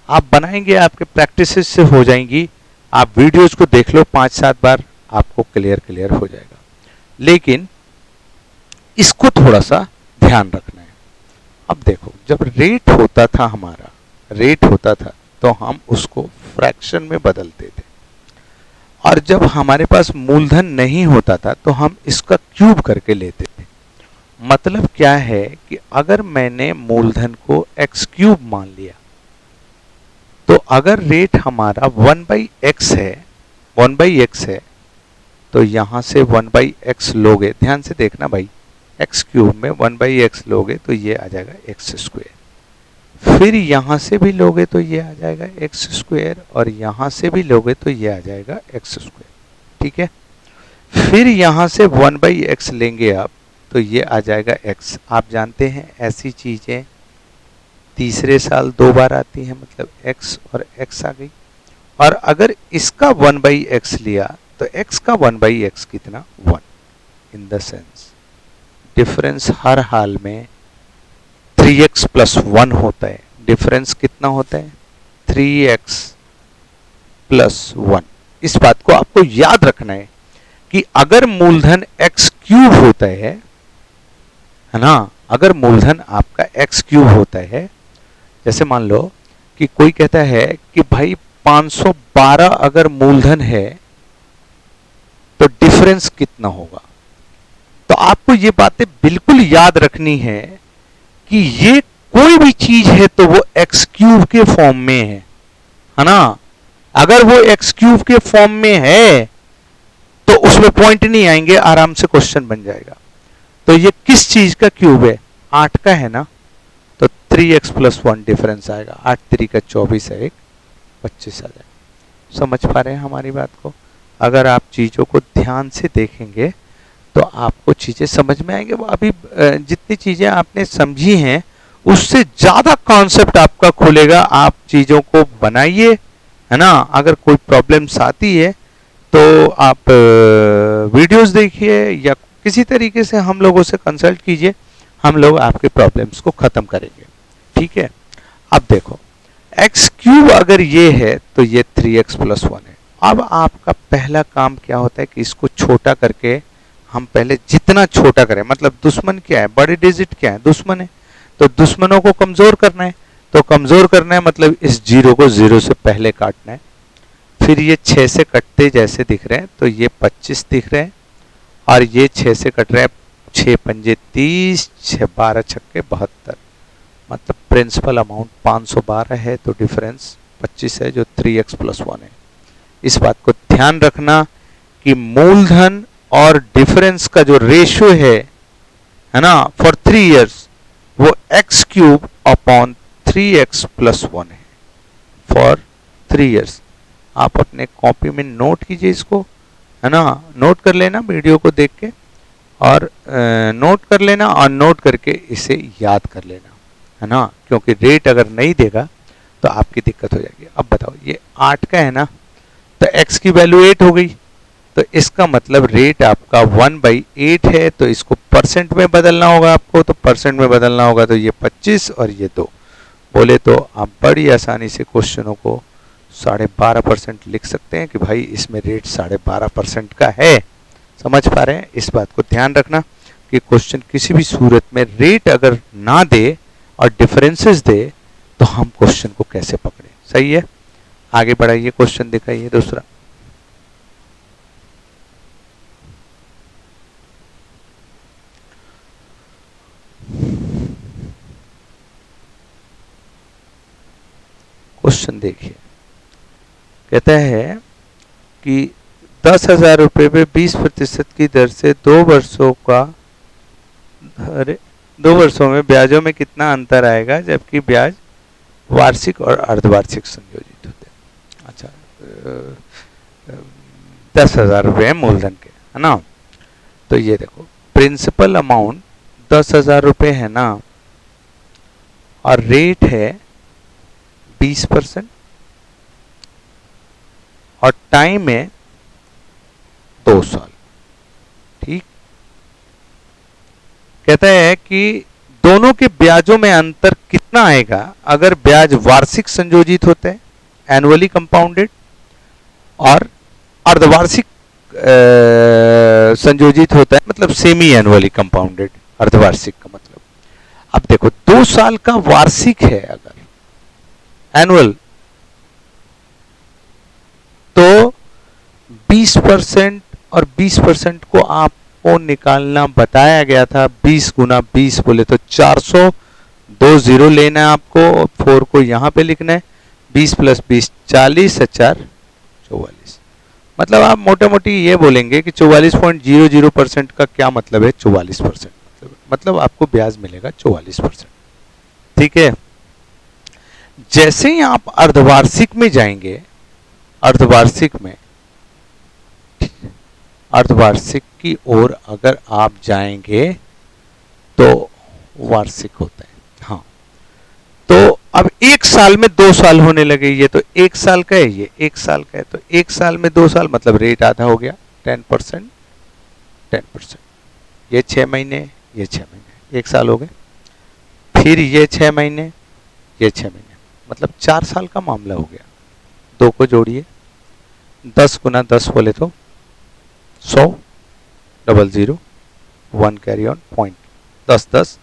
आप बनाएंगे, आपके प्रैक्टिस से हो जाएंगी। आप वीडियोज को देख लो 5-7 बार, आपको क्लियर हो जाएगा। लेकिन इसको थोड़ा सा ध्यान रखना है। अब देखो, जब रेट होता था हमारा, रेट होता था तो हम उसको फ्रैक्शन में बदलते थे, और जब हमारे पास मूलधन नहीं होता था तो हम इसका क्यूब करके लेते थे। मतलब क्या है कि अगर मैंने मूलधन को x क्यूब मान लिया, तो अगर रेट हमारा 1/x है, 1/x है, तो यहां से 1/x लोगे, ध्यान से देखना भाई, x क्यूब में 1/x लोगे तो ये आ जाएगा x स्क्वायर। फिर यहां से भी लोगे तो ये आ जाएगा x स्क्वायर, और यहां से भी लोगे तो ये आ जाएगा x स्क्वायर, ठीक है। फिर यहां से 1/x लेंगे आप, तो ये आ जाएगा x। आप जानते हैं ऐसी चीजें तीसरे साल 2 बार आती हैं, मतलब x और x आ गई। और अगर इसका 1/x लिया तो x का 1/x कितना, 1। इन द सेंस डिफरेंस हर हाल में 3x + 1 होता है। डिफरेंस कितना होता है, 3x + 1। इस बात को आपको याद रखना है कि अगर मूलधन x क्यूब होता है ना, अगर मूलधन आपका x क्यूब होता है, जैसे मान लो कि कोई कहता है कि भाई 512 अगर मूलधन है तो डिफरेंस कितना होगा, तो आपको ये बातें बिल्कुल याद रखनी है कि ये कोई भी चीज है तो वो x क्यूब के फॉर्म में है ना। अगर वो x क्यूब के फॉर्म में है तो उसमें पॉइंट नहीं आएंगे, आराम से क्वेश्चन बन जाएगा। तो ये किस चीज का क्यूब है, 8 का है ना, तो 3x + 1 डिफरेंस आएगा। 8 3 का 24 है, 1 25 आ जाएगा। समझ पा रहे हैं हमारी बात को? अगर आप चीजों को ध्यान से देखेंगे तो आपको चीजें समझ में आएंगे। वो अभी जितनी चीजें आपने समझी हैं उससे ज्यादा कॉन्सेप्ट आपका खुलेगा। आप चीजों को बनाइए, है ना। अगर कोई प्रॉब्लम्स आती है तो आप वीडियोस देखिए या किसी तरीके से हम लोगों से कंसल्ट कीजिए, हम लोग आपके प्रॉब्लम्स को खत्म करेंगे, ठीक है। अब देखो, x क्यूब अगर ये है तो ये 3x + 1 है। अब आपका पहला काम क्या होता है कि इसको छोटा करके हम पहले जितना छोटा करें, मतलब दुश्मन क्या है, बड़े डिजिट क्या है, दुश्मन है, तो दुश्मनों को कमजोर करना है। तो कमजोर करना है मतलब इस 0 को 0 से पहले काटना है। फिर ये 6 से कटते जैसे दिख रहे हैं तो ये 25 दिख रहे हैं, और ये 6 से कट रहे हैं, 6 पंजे 30, 6 12 छक्के 72, मतलब प्रिंसिपल अमाउंट 512 है, तो डिफरेंस 25 है जो 3x + 1 है। इस बात को ध्यान रखना कि मूलधन और डिफरेंस का जो रेशियो है ना, फॉर 3 इयर्स वो x क्यूब अपॉन 3x + 1 है फॉर 3 इयर्स। आप अपने कॉपी में नोट कीजिए इसको, है ना, नोट कर लेना वीडियो को देख के, और नोट कर लेना, और नोट करके इसे याद कर लेना, है ना, क्योंकि रेट अगर नहीं देगा तो आपकी दिक्कत हो जाएगी। अब बताओ, ये 8 का है ना, तो x की वैल्यू 8 हो गई, तो इसका मतलब रेट आपका 1/8 है, तो इसको परसेंट में बदलना होगा आपको। तो परसेंट में बदलना होगा तो ये 25 और ये 2 बोले तो आप बड़ी आसानी से क्वेश्चनों को 12.5% लिख सकते हैं कि भाई इसमें रेट 12.5% का है। समझ पा रहे हैं? इस बात को ध्यान रखना कि क्वेश्चन किसी भी सूरत में रेट अगर ना दे और डिफरेंसेस दे तो हम क्वेश्चन को कैसे पकड़े। सही है, आगे बढ़ाइए, क्वेश्चन दिखाइए दूसरा। क्वेश्चन देखिए, कहता है कि 10,000 रुपये पे 20% की दर से 2 वर्षों का, अरे 2 वर्षों में ब्याजों में कितना अंतर आएगा जबकि ब्याज वार्षिक और अर्धवार्षिक संयोजित होते हैं। अच्छा, 10,000 रुपये मूलधन के, है ना। तो ये देखो, प्रिंसिपल अमाउंट 10,000 रुपये है ना, और रेट है 20% और टाइम है 2 साल। ठीक, कहता है कि दोनों के ब्याजों में अंतर कितना आएगा अगर ब्याज वार्षिक संयोजित होते हैं, एनुअली कंपाउंडेड, और अर्धवार्षिक संयोजित होता है, मतलब सेमी एनुअली कंपाउंडेड, अर्धवार्षिक का मतलब। अब देखो 2 साल का वार्षिक है अगर एनुअल, तो 20% और 20% को आपको निकालना बताया गया था। 20 गुना 20 बोले तो 400, 2 जीरो लेना है आपको और 4 को यहाँ पे लिखना है। 20 प्लस 20 40, 4 44। मतलब आप मोटे मोटी ये बोलेंगे कि 44.00% का क्या मतलब है, 44%, मतलब आपको ब्याज मिलेगा 44%। ठीक है, जैसे ही आप अर्धवार्षिक में जाएंगे, अर्धवार्षिक में, अर्धवार्षिक की ओर अगर आप जाएंगे तो वार्षिक होता है। हाँ, तो अब 1 साल में 2 साल होने लगे, ये तो 1 साल का है, ये 1 साल का है, तो 1 साल में 2 साल मतलब रेट आधा हो गया, 10%, 10%। ये 6 महीने, ये 6 महीने, 1 साल हो गए। फिर ये 6 महीने, ये 6 महीने, मतलब 4 साल का मामला हो गया। 2 को जोड़िए, 10 गुना 10 बोले तो 100, 00, 1 कैरी ऑन पॉइंट, 10 10,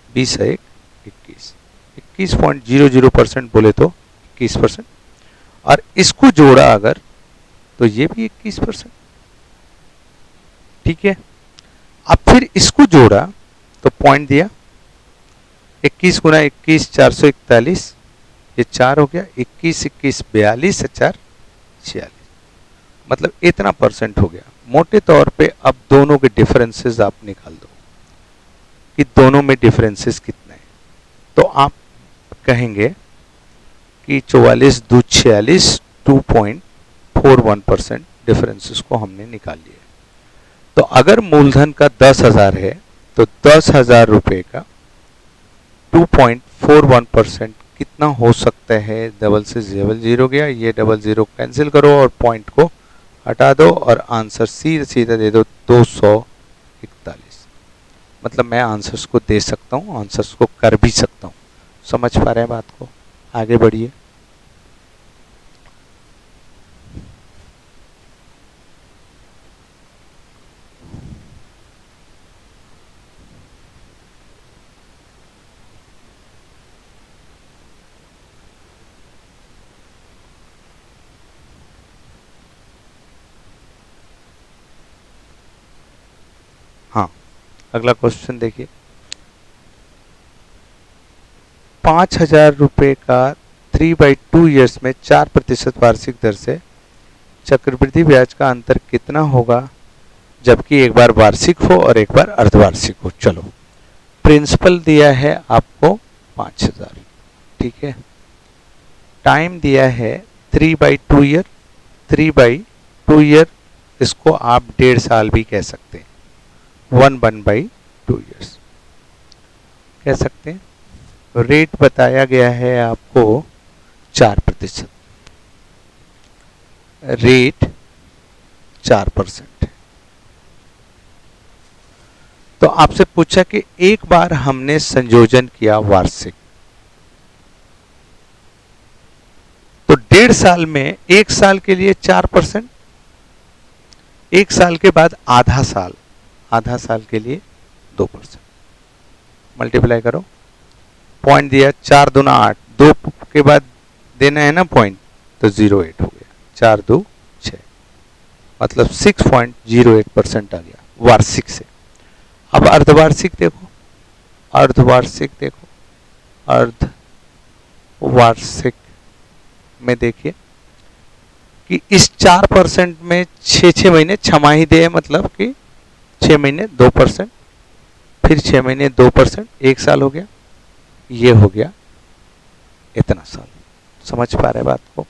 20 है 1, 21, 21.00% बोले तो 21%, और इसको जोड़ा अगर तो ये भी 21%। ठीक है, अब फिर इसको जोड़ा तो पॉइंट दिया, 21 गुना 21 441, ये 4 हो गया, 21 21 42, 4 46, मतलब इतना परसेंट हो गया। मोटे तौर पे अब दोनों के डिफरेंसेस आप निकाल दो कि दोनों में डिफरेंसेस कितने हैं, तो आप कहेंगे कि 44 दू 46, 2.41% डिफरेंसेस को हमने निकाल लिया। तो अगर मूलधन का 10,000 है तो 10,000 रुपये का 2.41% कितना हो सकता है। डबल से डबल जीरो गया, ये डबल जीरो कैंसिल करो और पॉइंट को हटा दो और आंसर सीधा सीधा दे दो 241। मतलब मैं आंसर्स को दे सकता हूँ, आंसर्स को कर भी सकता हूँ। समझ पा रहे हैं बात को, आगे बढ़िए। हाँ, अगला क्वेश्चन देखिए, 5,000 रुपये का 3/2 ईयर्स में 4% वार्षिक दर से चक्रवृद्धि ब्याज का अंतर कितना होगा जबकि एक बार वार्षिक हो और एक बार अर्धवार्षिक हो। चलो, प्रिंसिपल दिया है आपको 5,000, ठीक है, टाइम दिया है 3/2 ईयर, 3/2 ईयर इसको आप 1.5 साल भी कह सकते हैं, 1/2 ईयर्स कह सकते हैं। रेट बताया गया है आपको 4%, रेट 4%। तो आपसे पूछा कि एक बार हमने संयोजन किया वार्षिक, तो 1.5 साल में 1 साल के लिए 4%, 1 साल के बाद आधा साल के लिए 2%। मल्टीप्लाई करो, पॉइंट दिया, 4 दूना 8, 2 के बाद देना है ना पॉइंट, तो 08 हो गया, 4 2 6, मतलब 6.08% आ गया वार्षिक से। अब अर्धवार्षिक देखो, अर्धवार्षिक देखो, अर्धवार्षिक में देखिए कि इस 4% में 6 महीने छमाही दे, मतलब कि 6 महीने 2%, फिर 6 महीने 2%, 1 साल हो गया, ये हो गया इतना साल। समझ पा रहे बात को?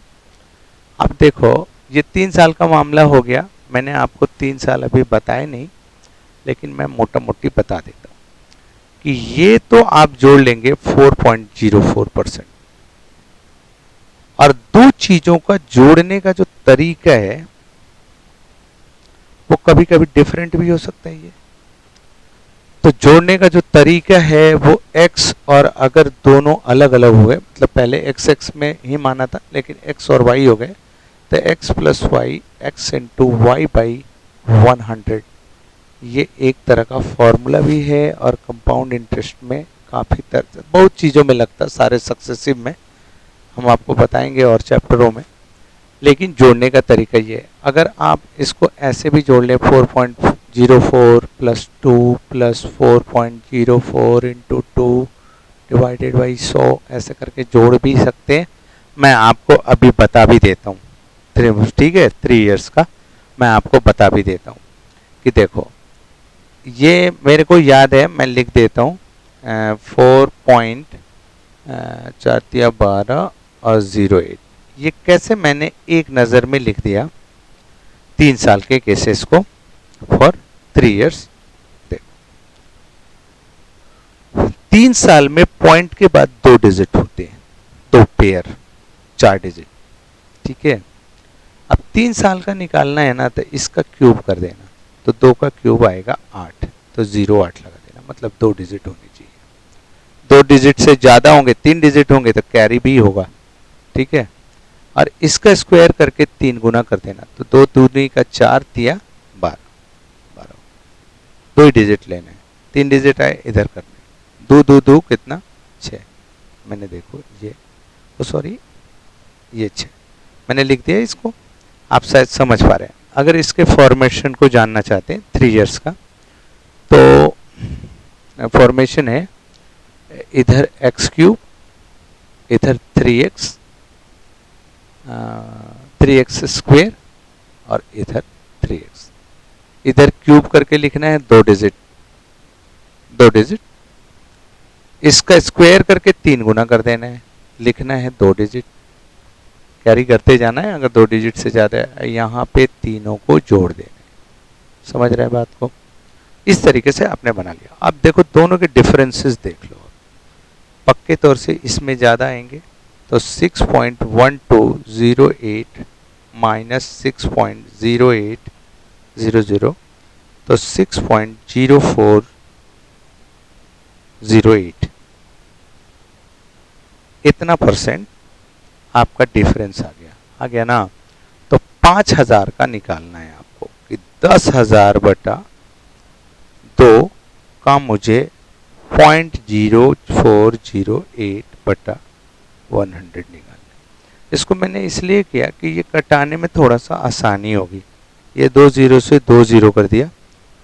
अब देखो ये 3 साल का मामला हो गया, मैंने आपको 3 साल अभी बताए नहीं, लेकिन मैं मोटा मोटी बता देता हूँ कि ये तो आप जोड़ लेंगे 4.04%, और दो चीजों का जोड़ने का जो तरीका है वो कभी कभी डिफरेंट भी हो सकता है। ये तो जोड़ने का जो तरीका है वो x, और अगर दोनों अलग अलग हुए, मतलब पहले x x में ही माना था लेकिन x और y हो गए, तो x plus y x into y by 100, ये एक तरह का फॉर्मूला भी है और कंपाउंड इंटरेस्ट में काफ़ी तरह बहुत चीज़ों में लगता है, सारे सक्सेसिव में हम आपको बताएंगे और चैप्टरों में। लेकिन जोड़ने का तरीका ये है, अगर आप इसको ऐसे भी जोड़ लें 4.04 plus 2 plus 4.04 into 2 divided by 100, ऐसे करके जोड़ भी सकते हैं। मैं आपको अभी बता भी देता हूँ, ठीक है, 3 इयर्स का मैं आपको बता भी देता हूँ कि देखो ये मेरे को याद है, मैं लिख देता हूँ 4.4 और 08, ये कैसे मैंने एक नज़र में लिख दिया 3 साल के केसेस को फॉर 3 इयर्स। देखो 3 साल में पॉइंट के बाद 2 डिजिट होते हैं, 2 पेयर 4 डिजिट, ठीक है। अब 3 साल का निकालना है ना, तो इसका क्यूब कर देना, तो 2 का क्यूब आएगा 8, तो 08 लगा देना, मतलब 2 डिजिट होनी चाहिए। 2 डिजिट से ज़्यादा होंगे, 3 डिजिट होंगे तो कैरी भी होगा, ठीक है। और इसका स्क्वायर करके 3 गुना कर देना, तो 2 दूनी का 4 दिया 12, 2 ही डिजिट लेना है, 3 डिजिट आए इधर करने, 2 2 2 कितना 6, मैंने देखो ये सॉरी ये 6 मैंने लिख दिया इसको, आप शायद समझ पा रहे हैं। अगर इसके फॉर्मेशन को जानना चाहते हैं 3 इयर्स का, तो फॉर्मेशन है इधर x क्यूब, इधर 3x स्क्वेयर, और इधर 3x, इधर क्यूब करके लिखना है 2 डिजिट, 2 डिजिट, इसका स्क्वायर करके 3 गुना कर देना है, लिखना है 2 डिजिट, कैरी करते जाना है, अगर 2 डिजिट से ज़्यादा है यहाँ पे तीनों को जोड़ देना है। समझ रहे हैं बात को? इस तरीके से आपने बना लिया। अब देखो दोनों के डिफरेंसेस देख लो, पक्के तौर से इसमें ज़्यादा आएंगे, तो 6.1208 माइनस 6.0800, तो 6.0408, इतना परसेंट आपका डिफरेंस आ गया ना। तो 5000 का निकालना है आपको कि 10,000 बटा 2 का मुझे 0.0408 बटा 100 निकालना। इसको मैंने इसलिए किया कि ये कटाने में थोड़ा सा आसानी होगी, ये 2 0 से 2 0 कर दिया,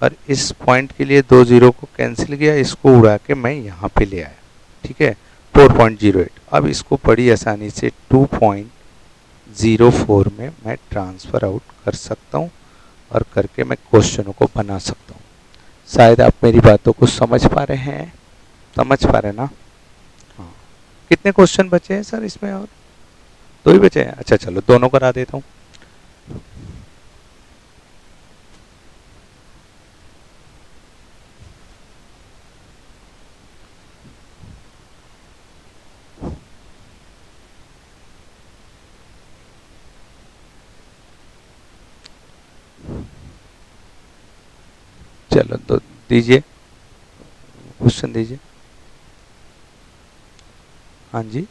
और इस पॉइंट के लिए 2 0 को कैंसिल किया, इसको उड़ा के मैं यहाँ पे ले आया, ठीक है, 4.08। अब इसको बड़ी आसानी से 2.04 में मैं ट्रांसफ़र आउट कर सकता हूँ, और करके मैं क्वेश्चनों को बना सकता हूँ। शायद आप मेरी बातों को समझ पा रहे हैं, समझ पा रहे हैं ना? हाँ, कितने क्वेश्चन बचे हैं सर इसमें? और 2 ही बचे हैं? अच्छा चलो दोनों करा देता हूँ। चलो तो दीजिए, क्वेश्चन दीजिए। हाँ जी,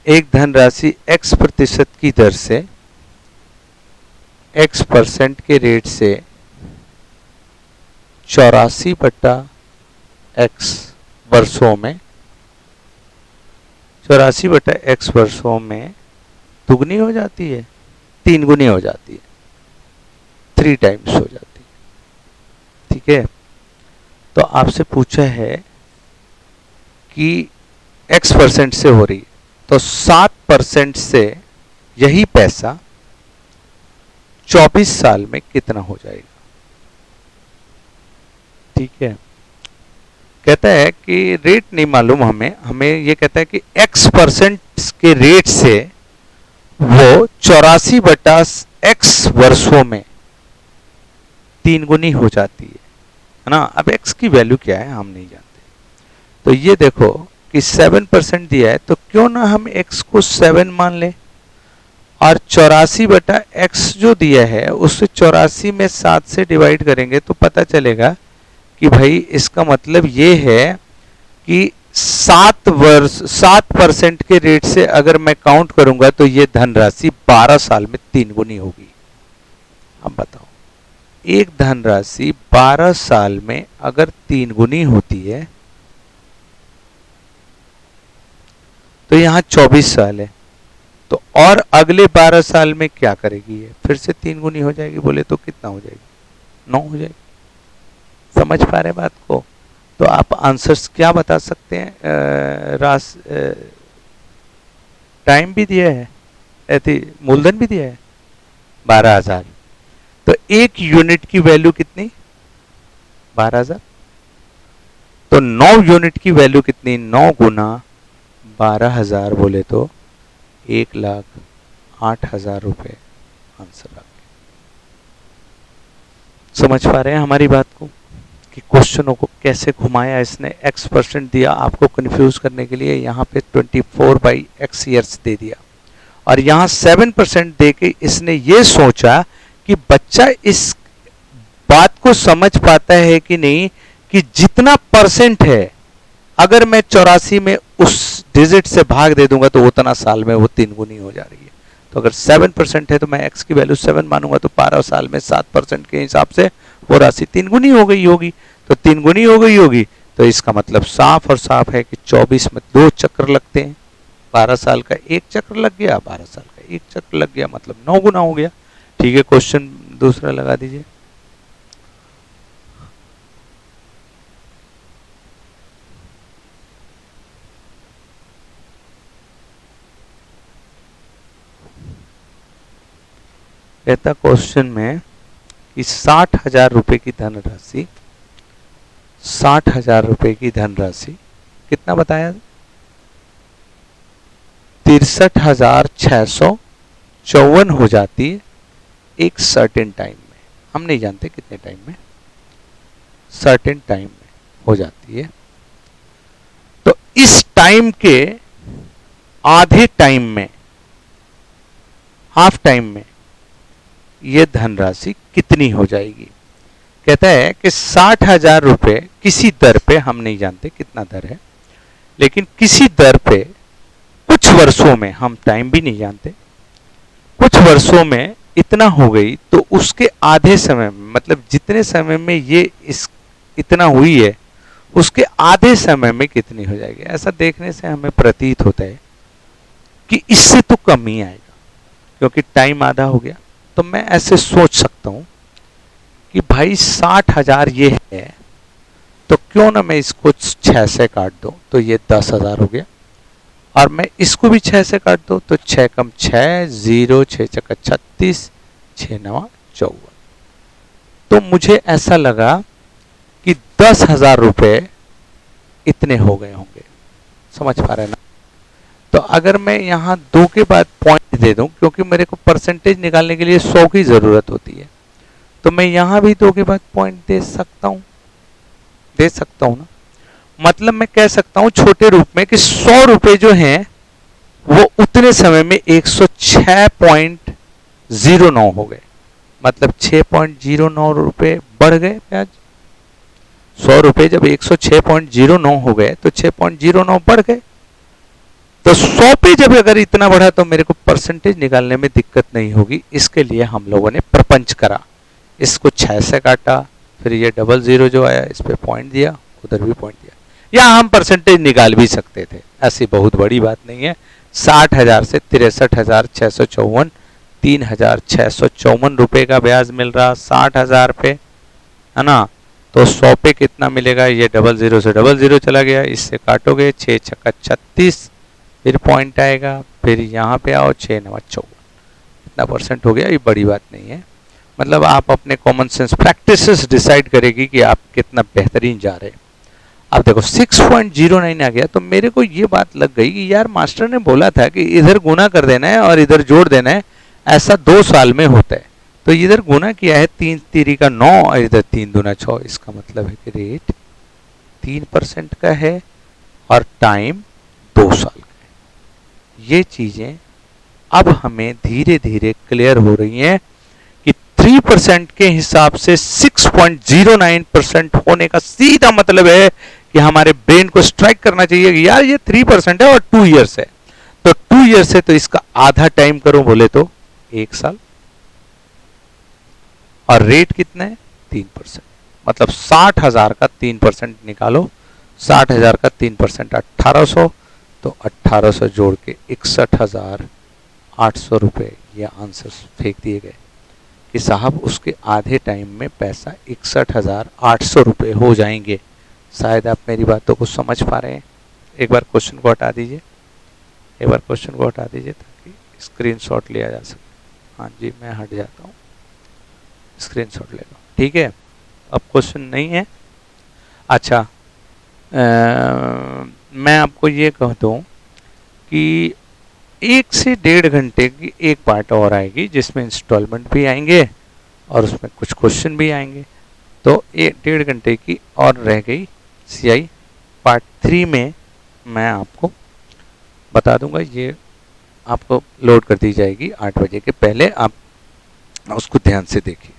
एक धनराशि x प्रतिशत की दर से x% के रेट से 84 बटा x वर्षों में, 84/x वर्षों में दुगनी हो जाती है, 3 गुनी हो जाती है, 3 टाइम्स हो जाती है। ठीक है, तो आपसे पूछा है कि x% से हो रही है, तो 7% से यही पैसा 24 साल में कितना हो जाएगा। ठीक है, कहता है कि रेट नहीं मालूम हमें ये कहता है कि x% के रेट से वो 84/x वर्षों में 3 गुनी हो जाती है ना। अब x की वैल्यू क्या है हम नहीं जानते, तो ये देखो कि 7% दिया है, तो क्यों ना हम x को 7 मान लें, और 84/x जो दिया है उससे 84 में 7 से डिवाइड करेंगे तो पता चलेगा कि भाई इसका मतलब ये है कि 7% के रेट से अगर मैं काउंट करूंगा तो ये धनराशि 12 साल में 3 गुनी होगी। अब बताओ, एक धनराशि 12 साल में अगर 3 गुनी होती है तो यहां 24 साल है, तो और अगले 12 साल में क्या करेगी, ये फिर से 3 गुनी हो जाएगी। बोले तो कितना हो जाएगी, 9 हो जाएगी। समझ पा रहे बात को? तो आप आंसर्स क्या बता सकते हैं? टाइम भी दिया है, मूलधन भी दिया है 12,000, तो एक यूनिट की वैल्यू कितनी, 12,000। तो 9 यूनिट की वैल्यू कितनी, 9 गुना 12,000 बोले तो 1,08,000 रुपए आंसर आ गया। समझ पा रहे हैं हमारी बात को कि क्वेश्चनों को कैसे घुमाया इसने। x% दिया आपको कंफ्यूज करने के लिए, यहाँ पे 24/x ईयर्स दे दिया, और यहाँ 7% दे के इसने ये सोचा कि बच्चा इस बात को समझ पाता है कि नहीं कि जितना परसेंट है अगर मैं 84 में उस डिजिट से भाग दे दूंगा तो उतना साल में वो 3 गुनी हो जा रही है। तो अगर 7% है तो मैं x की वैल्यू 7 मानूंगा, तो 12 साल में 7% के हिसाब से वो राशि 3 गुनी हो गई होगी। तो 3 गुनी हो गई होगी, तो इसका मतलब साफ और साफ है कि 24 में 2 चक्र लगते हैं, 12 साल का 1 चक्र लग गया, 12 साल का 1 चक्र लग गया, मतलब 9 गुना हो गया। ठीक है, क्वेश्चन दूसरा लगा दीजिए। कहता क्वेश्चन में कि 60,000 रुपए की धनराशि, 60,000 रुपए की धनराशि कितना बताया, 63,654 हो जाती है एक सर्टेन टाइम में। हम नहीं जानते कितने टाइम में, सर्टेन टाइम में हो जाती है। तो इस टाइम के आधे टाइम में, हाफ टाइम में ये धनराशि कितनी हो जाएगी। कहता है कि 60,000 रुपए किसी दर पे, हम नहीं जानते कितना दर है, लेकिन किसी दर पे कुछ वर्षों में, हम टाइम भी नहीं जानते, कुछ वर्षों में इतना हो गई, तो उसके आधे समय में, मतलब जितने समय में ये इतना हुई है उसके आधे समय में कितनी हो जाएगी। ऐसा देखने से हमें प्रतीत होता है कि इससे तो कम ही आएगा, क्योंकि टाइम आधा हो गया। तो मैं ऐसे सोच सकता हूं कि भाई 60,000 ये है, तो क्यों ना मैं इसको 6 से काट दूं, तो ये 10,000 हो गया, और मैं इसको भी 6 से काट दूं तो 6 कम 6, 0, 6 चक्का 36, 6 नवा 54। तो मुझे ऐसा लगा कि 10,000 रुपए इतने हो गए होंगे। समझ पा रहे ना? तो अगर मैं यहाँ 2 के बाद पॉइंट दे दूं, क्योंकि मेरे को परसेंटेज निकालने के लिए 100 की जरूरत होती है, तो मैं यहाँ भी 2 के बाद पॉइंट दे सकता हूँ ना। मतलब मैं कह सकता हूँ छोटे रूप में कि 100 रुपए जो हैं वो उतने समय में 106.09 हो गए, मतलब 6.09 रुपए बढ़ गए ब्याज। 100 रुपए जब 106.09 हो गए तो 6.09 बढ़ गए। तो 100 पे जब अगर इतना बढ़ा तो मेरे को परसेंटेज निकालने में दिक्कत नहीं होगी। इसके लिए हम लोगों ने प्रपंच करा, इसको 6 से काटा, फिर ये 00 जो आया इस पे पॉइंट दिया, उधर भी पॉइंट दिया। या हम परसेंटेज निकाल भी सकते थे, ऐसी बहुत बड़ी बात नहीं है। 60,000 से 63,654, 3,654 रुपये का ब्याज मिल रहा 60,000 पे, है ना। तो 100 पे कितना मिलेगा, ये 00 से 00 चला गया, इससे काटोगे 6 छक्का 36, फिर पॉइंट आएगा, फिर यहाँ पे आओ 6 9 54, इतना परसेंट हो गया। ये बड़ी बात नहीं है, मतलब आप अपने कॉमन सेंस प्रैक्टिसेस डिसाइड करेगी कि आप कितना बेहतरीन जा रहे हैं। अब देखो 6.09 आ गया, तो मेरे को ये बात लग गई कि यार मास्टर ने बोला था कि इधर गुना कर देना है और इधर जोड़ देना है, ऐसा 2 साल में होता है। तो इधर गुना किया है 3 3 का 9 और इधर 3 दूना 6, इसका मतलब है कि रेट 3% का है और टाइम 2 साल का है। ये चीजें अब हमें धीरे धीरे क्लियर हो रही हैं कि 3% के हिसाब से 6.09% होने का सीधा मतलब है कि हमारे ब्रेन को स्ट्राइक करना चाहिए कि यार ये 3% है और 2 ईयर्स है, तो 2 ईयर्स है तो इसका आधा टाइम करो बोले तो 1 साल, और रेट कितना है 3%, मतलब 60,000 का 3% निकालो, 60,000 का 3% 1800, तो 1800 जोड़ के 61,800 रुपये, ये आंसर फेंक दिए गए कि साहब उसके आधे टाइम में पैसा 61,800 रुपये हो जाएंगे। शायद आप मेरी बातों को समझ पा रहे हैं। एक बार क्वेश्चन को हटा दीजिए, एक बार क्वेश्चन को हटा दीजिए ताकि स्क्रीनशॉट लिया जा सके। हाँ जी, मैं हट जाता हूँ, स्क्रीनशॉट ले लो, ठीक है। अब क्वेश्चन नहीं है। अच्छा, मैं आपको ये कह दूँ कि 1 से 1.5 घंटे की एक पार्ट और आएगी जिसमें इंस्टॉलमेंट भी आएंगे और उसमें कुछ क्वेश्चन भी आएंगे, तो 1.5 घंटे की और रह गई सीआई। पार्ट 3 में मैं आपको बता दूंगा, ये आपको लोड कर दी जाएगी 8 बजे के पहले, आप उसको ध्यान से देखिए।